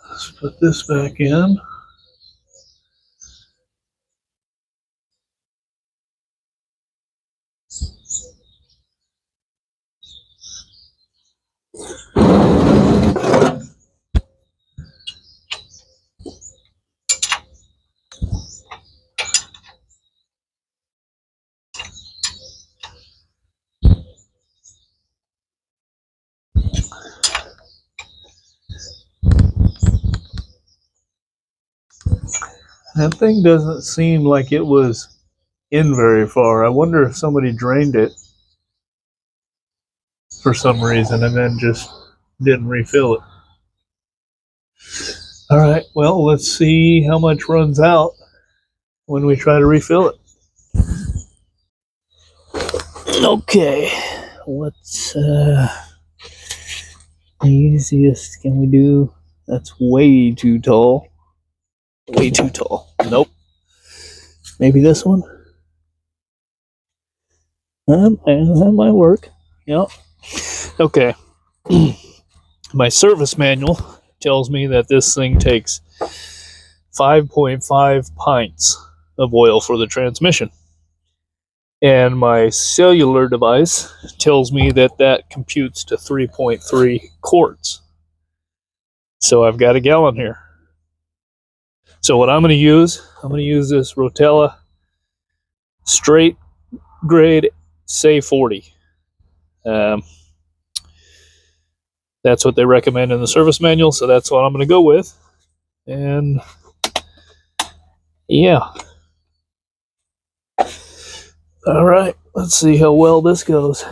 Let's put this back in. That thing doesn't seem like it was in very far. I wonder if somebody drained it for some reason, and then just didn't refill it. All right, well, let's see how much runs out when we try to refill it. Okay, what's the easiest can we do? That's way too tall. Way too tall. Nope. Maybe this one? That might work. Yep. Okay. My service manual tells me that this thing takes 5.5 pints of oil for the transmission. And my cellular device tells me that that computes to 3.3 quarts. So I've got a gallon here. So what I'm going to use this Rotella straight grade Say 40. That's what they recommend in the service manual, so that's what I'm going to go with. And yeah. All right, let's see how well this goes.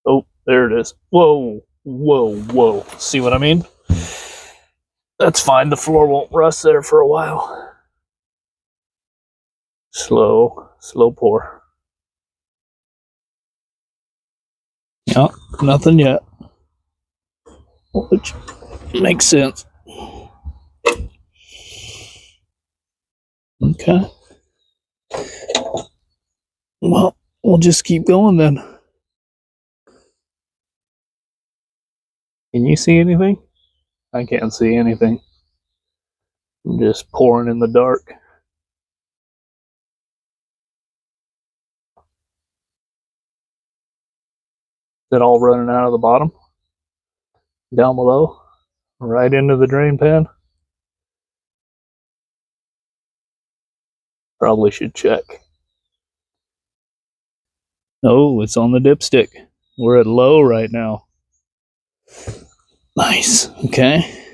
Oh, there it is. Whoa, whoa, whoa. See what I mean? That's fine. The floor won't rust there for a while. Slow pour. Yep, nothing yet. Which makes sense. Okay. Well, we'll just keep going then. Can you see anything? I can't see anything. I'm just pouring in the dark. Is it all running out of the bottom? Down below? Right into the drain pan? Probably should check. Oh, it's on the dipstick. We're at low right now. Nice. Okay.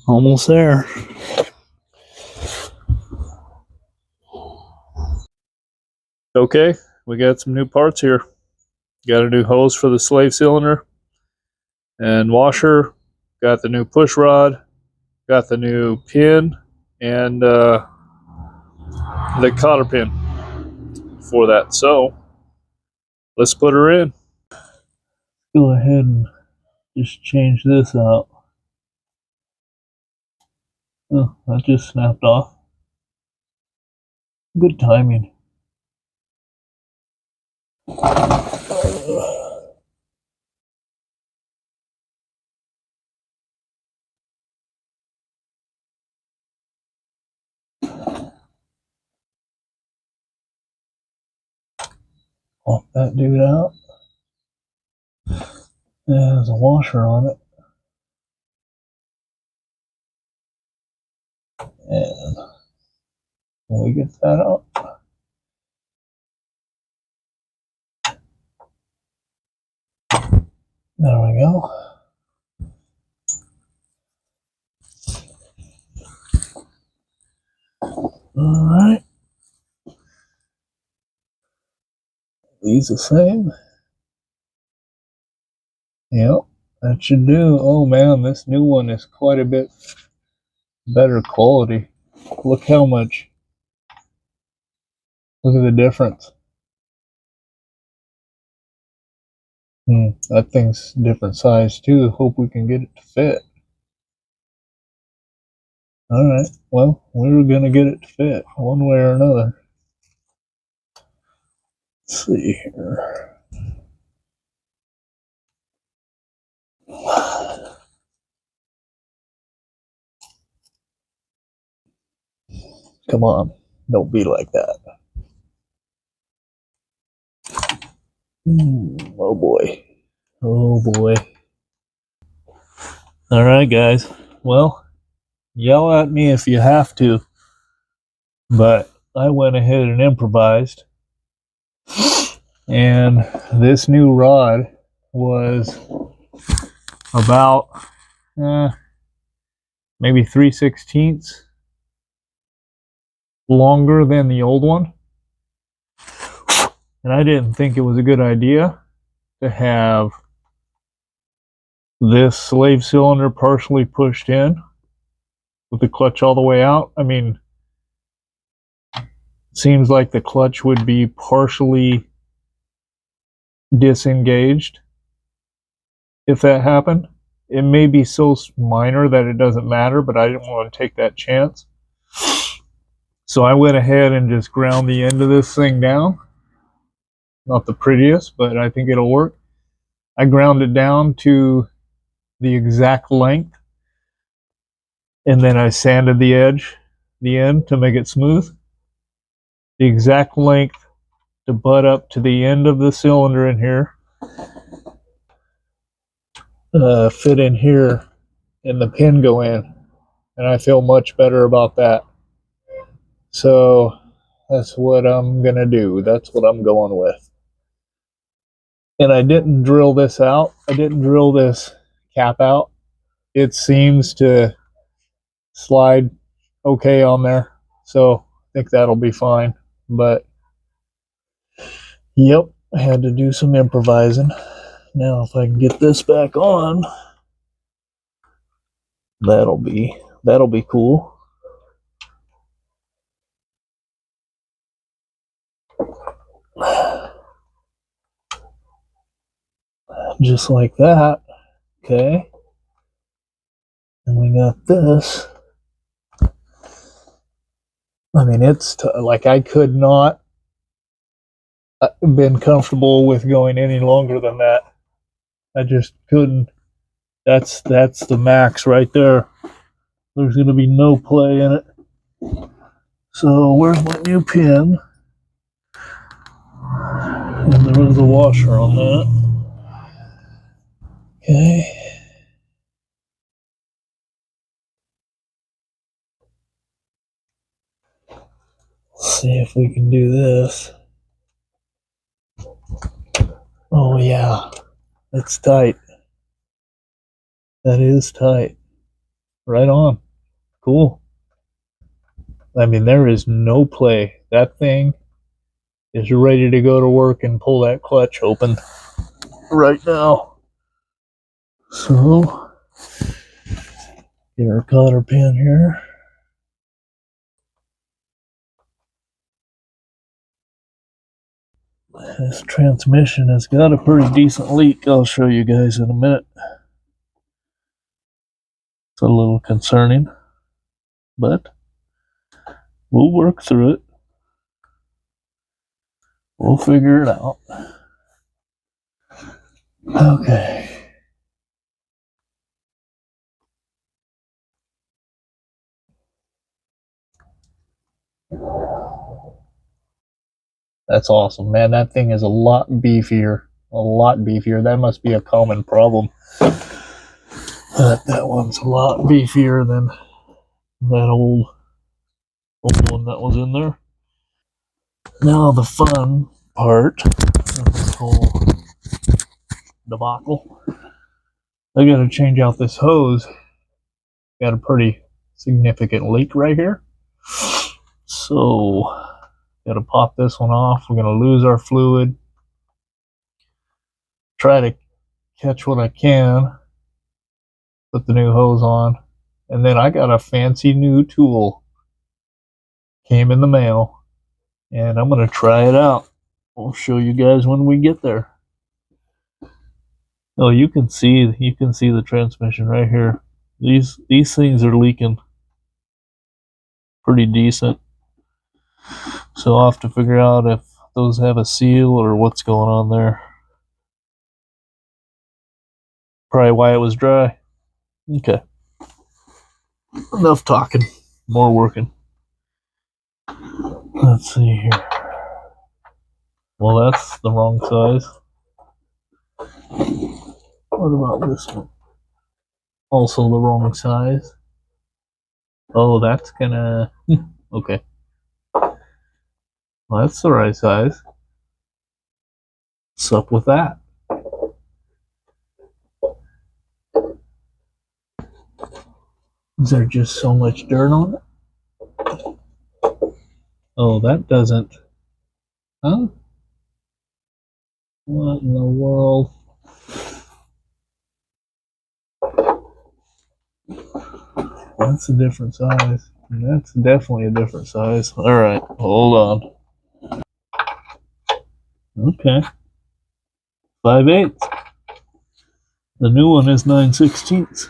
Almost there. Okay, we got some new parts here. Got a new hose for the slave cylinder and washer. Got the new push rod. Got the new pin and the cotter pin for that. So let's put her in. Go ahead and just change this out. Oh, that just snapped off. Good timing. Pop that dude out. There's a washer on it. And we get that out. There we go. All right. These the same. Yep, that should do. Oh man, this new one is quite a bit better quality. Look how much. Look at the difference. That thing's different size too. Hope we can get it to fit. Alright, well, we're gonna get it to fit one way or another. Let's see here. Come on, don't be like that. Oh boy. Oh boy. Alright guys, well, yell at me if you have to, but I went ahead and improvised, and this new rod was about maybe 3/16 longer than the old one, And I didn't think it was a good idea to have this slave cylinder partially pushed in with the clutch all the way out. I mean, it seems like the clutch would be partially disengaged if that happened. It may be so minor that it doesn't matter, but I didn't want to take that chance. So I went ahead and just ground the end of this thing down. Not the prettiest, but I think it'll work. I ground it down to the exact length, and then I sanded the end to make it smooth. The exact length to butt up to the end of the cylinder in here. Fit in here, and the pin go in, and I feel much better about that. So that's what I'm gonna do. That's what I'm going with. And I didn't drill this out. I didn't drill this cap out. It seems to slide okay on there, so I think that'll be fine. But yep, I had to do some improvising. Now if I can get this back on, that'll be cool. Just like that. Okay. And we got this. I mean, it's like I could not been comfortable with going any longer than that. I just couldn't. That's the max right there. There's going to be no play in it. So where's my new pin? And there was a washer on that. Okay. Let's see if we can do this. Oh yeah, it's tight. That is tight. Right on. Cool. I mean, there is no play. That thing is ready to go to work and pull that clutch open right now. So, get our cotter pin here. This transmission has got a pretty decent leak. I'll show you guys in a minute. It's a little concerning, but we'll work through it. We'll figure it out. Okay. That's awesome, man. That thing is a lot beefier. A lot beefier. That must be a common problem. But that one's a lot beefier than that old one that was in there. Now the fun part of this whole debacle. I gotta change out this hose. Got a pretty significant leak right here. So gotta pop this one off. We're gonna lose our fluid. Try to catch what I can. Put the new hose on. And then I got a fancy new tool. Came in the mail. And I'm gonna try it out. We'll show you guys when we get there. Oh, you can see the transmission right here. These things are leaking pretty decent. So I'll have to figure out if those have a seal or what's going on there. Probably why it was dry. Okay. Enough talking. More working. Let's see here. Well, that's the wrong size. What about this one? Also the wrong size. Oh, that's gonna... okay. Well, that's the right size. What's up with that? Is there just so much dirt on it? Oh, that doesn't... Huh? What in the world? That's a different size. That's definitely a different size. Alright, hold on. Okay. 5/8. The new one is 9/16.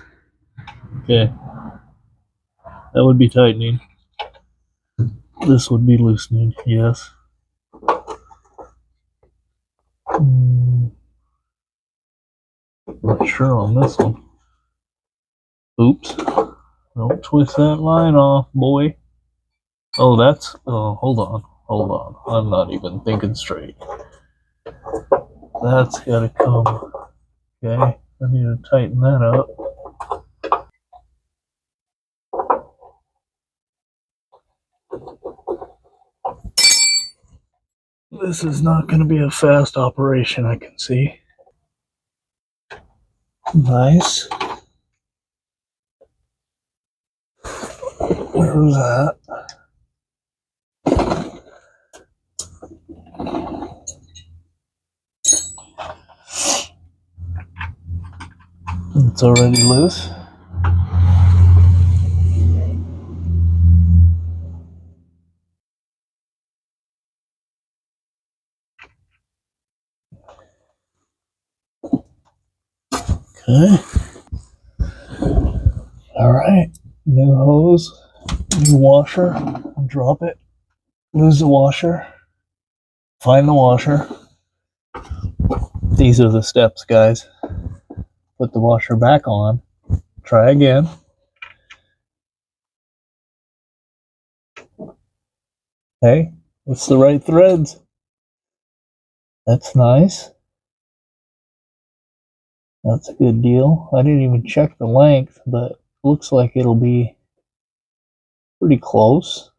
Okay. That would be tightening. This would be loosening, yes. Not sure on this one. Oops. Don't twist that line off, boy. Oh, that's... Oh, hold on. Hold on. I'm not even thinking straight. That's gotta come. Okay. I need to tighten that up. This is not going to be a fast operation, I can see. Nice. Where's that? It's already loose. Okay. Alright. New hose. New washer. Drop it. Lose the washer. Find the washer. These are the steps, guys. Put the washer back on. Try again. Hey, it's the right threads. That's nice. That's a good deal. I didn't even check the length, but looks like it'll be pretty close.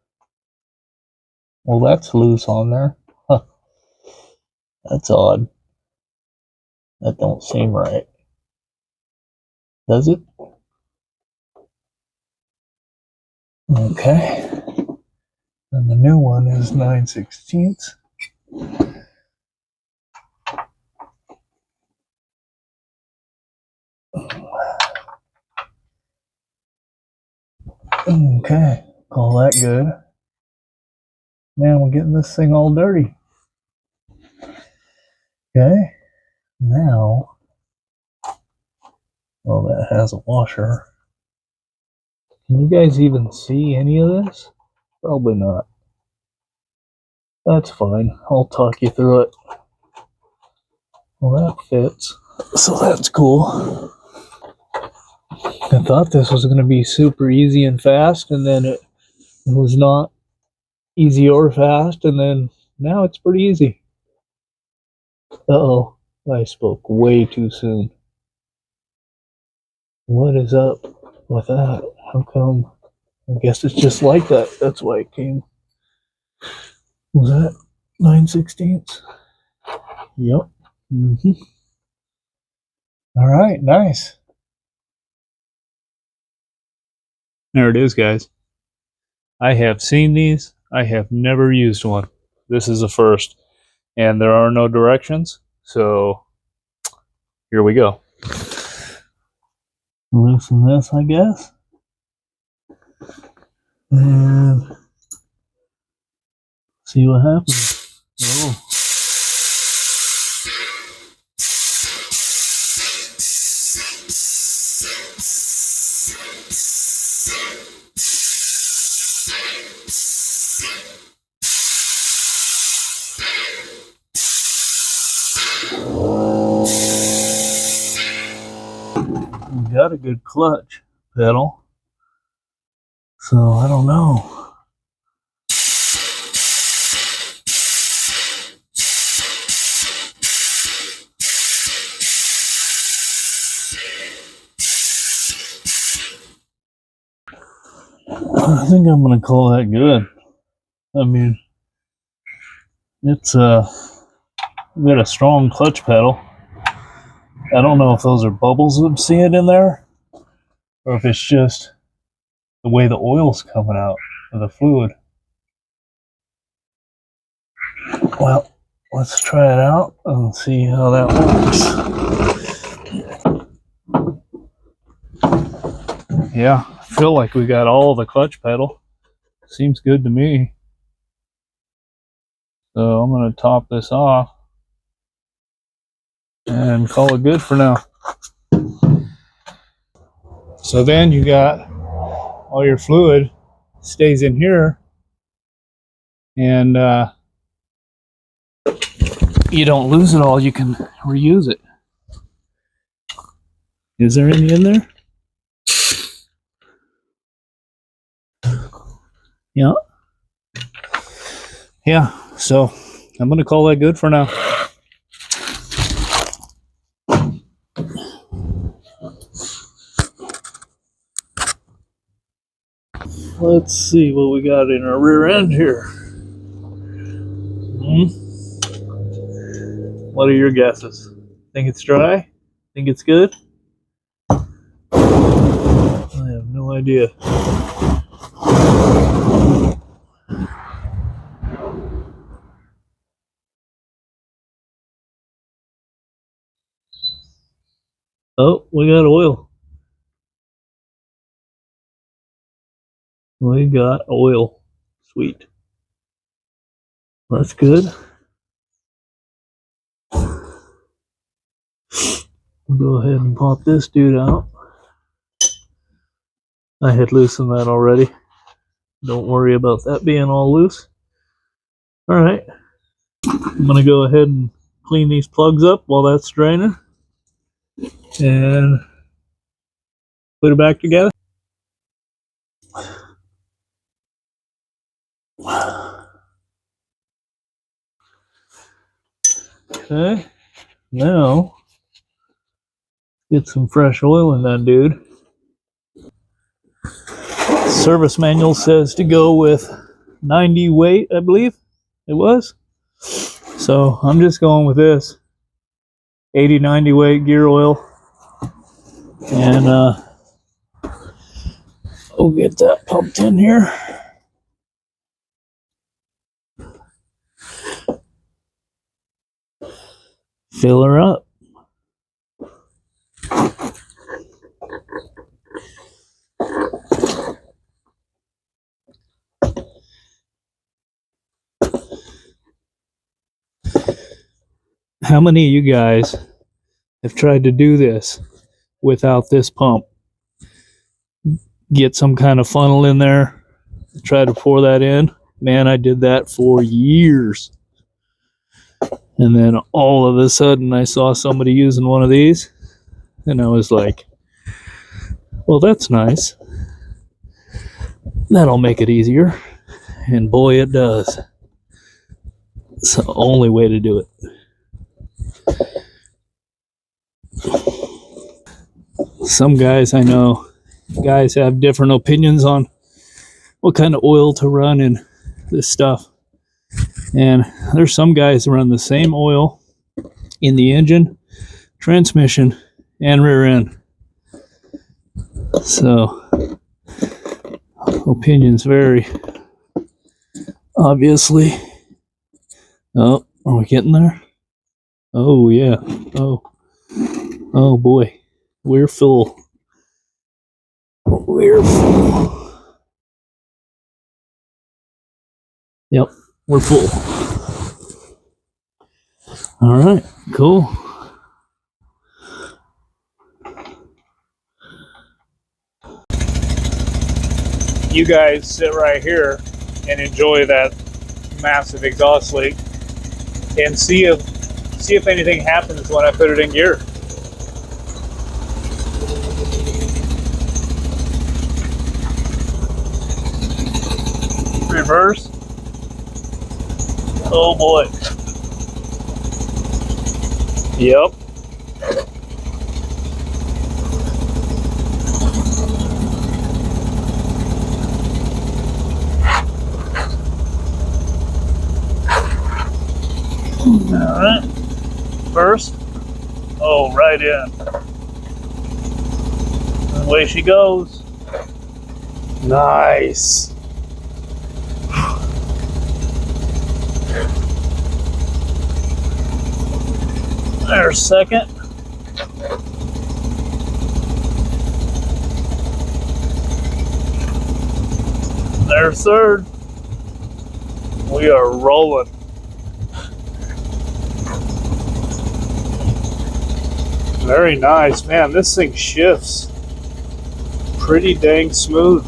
Well, that's loose on there. Huh. That's odd. That don't seem right. Does it? Okay. And the new one is 9/16. Okay. Call that good. Man, we're getting this thing all dirty. Okay. Now, well, that has a washer. Can you guys even see any of this? Probably not. That's fine. I'll talk you through it. Well, that fits. So that's cool. I thought this was going to be super easy and fast, and then it was not easy or fast, and then now it's pretty easy. Uh-oh. I spoke way too soon. What is up with that? How come? I guess it's just like that. That's why it came. Was that 9/16? Yep. All right, nice. There it is, guys. I have seen these. I have never used one. This is a first. And there are no directions, so here we go. Loosen this, I guess. And see what happens. Oh. We got a good clutch pedal, so I don't know. I think I'm gonna call that good. I mean, it's we got a strong clutch pedal. I don't know if those are bubbles I'm seeing in there, or if it's just the way the oil's coming out of the fluid. Well, let's try it out and see how that works. Yeah, I feel like we got all the clutch pedal. Seems good to me. So I'm going to top this off and call it good for now. So then you got all your fluid stays in here, and you don't lose it all. You can reuse it. Is there any in there? Yeah. Yeah, so I'm going to call that good for now. Let's see what we got in our rear end here. What are your guesses? Think it's dry? Think it's good? I have no idea. Oh, we got oil. We got oil. Sweet. That's good. We'll go ahead and pop this dude out. I had loosened that already. Don't worry about that being all loose. Alright. I'm going to go ahead and clean these plugs up while that's draining. And put it back together. Okay. Now, get some fresh oil in that dude. Service manual says to go with 90 weight, I believe it was. So I'm just going with this 80-90 weight gear oil, and we'll get that pumped in here. Fill her up. How many of you guys have tried to do this without this pump? Get some kind of funnel in there, try to pour that in. Man, I did that for years. And then all of a sudden I saw somebody using one of these, and I was like, well, that's nice. That'll make it easier. And boy, it does. It's the only way to do it. Some guys I know, guys have different opinions on what kind of oil to run in this stuff. And there's some guys that run the same oil in the engine, transmission, and rear end. So, opinions vary, obviously. Oh, are we getting there? Oh, yeah. Oh boy. We're full. We're full. Yep, we're full. All right, cool. You guys sit right here and enjoy that massive exhaust leak, and see if anything happens when I put it in gear. Reverse. Oh boy. Yep. Alright. First. Oh, right in. And away she goes. Nice. There's second. There's third. We are rolling. Very nice, man. This thing shifts pretty dang smooth.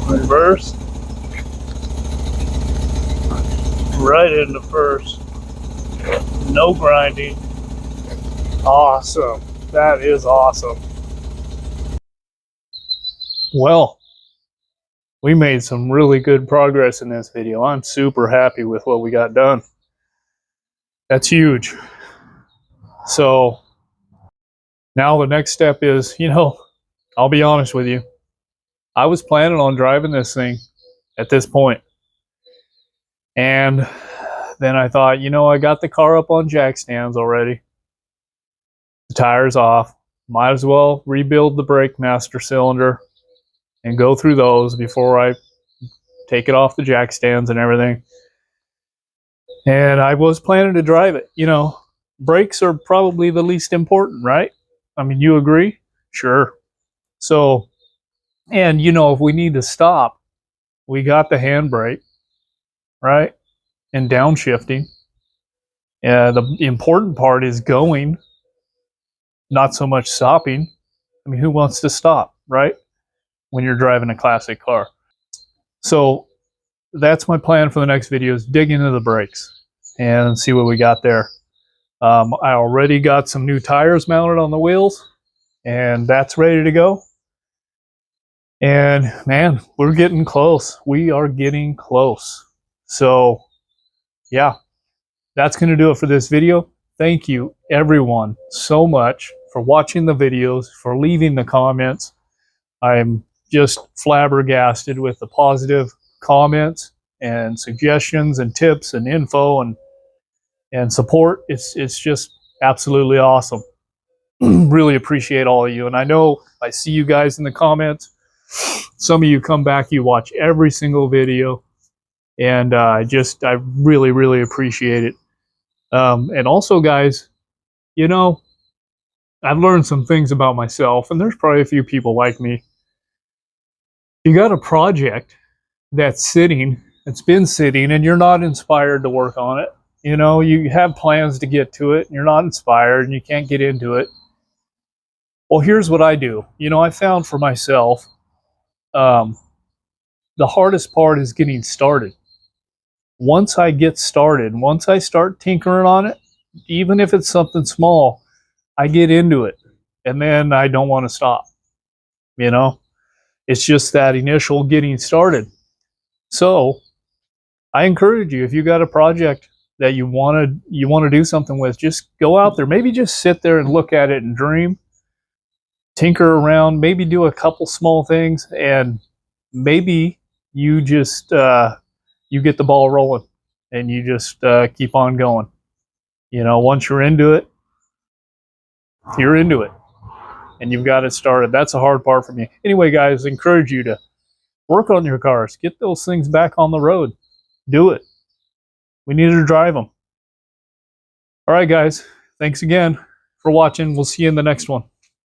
Reverse. Right into first. No grinding. Awesome. That is awesome. Well, we made some really good progress in this video. I'm super happy with what we got done. That's huge. So now the next step is, I'll be honest with you. I was planning on driving this thing at this point. And then I thought, I got the car up on jack stands already. The tire's off. Might as well rebuild the brake master cylinder and go through those before I take it off the jack stands and everything. And I was planning to drive it. Brakes are probably the least important, right? I mean, you agree? Sure. So, and if we need to stop, we got the handbrake, right? And downshifting. The important part is going, not so much stopping. I mean, who wants to stop, right? When you're driving a classic car. So that's my plan for the next video, is dig into the brakes and see what we got there. I already got some new tires mounted on the wheels, and that's ready to go. And man, we're getting close. We are getting close. So yeah, that's going to do it for this video. Thank you everyone so much for watching the videos, for leaving the comments. I'm just flabbergasted with the positive comments and suggestions and tips and info and support. It's just absolutely awesome. Really appreciate all of you. And I know I see you guys in the comments. Some of you come back, you watch every single video. And I really, really appreciate it. And also, guys, I've learned some things about myself, and there's probably a few people like me. You got a project that's been sitting, and you're not inspired to work on it. You have plans to get to it, and you're not inspired, and you can't get into it. Well, here's what I do. I found for myself, the hardest part is getting started. Once I get started, once I start tinkering on it, even if it's something small, I get into it, and then I don't want to stop. It's just that initial getting started. So I encourage you, if you got a project that you want to do something with, just go out there. Maybe just sit there and look at it and dream, tinker around, maybe do a couple small things, and maybe you just you get the ball rolling and you just keep on going. Once you're into it, and you've got it started. That's the hard part for me. Anyway, guys, I encourage you to work on your cars. Get those things back on the road. Do it. We need to drive them. All right, guys. Thanks again for watching. We'll see you in the next one.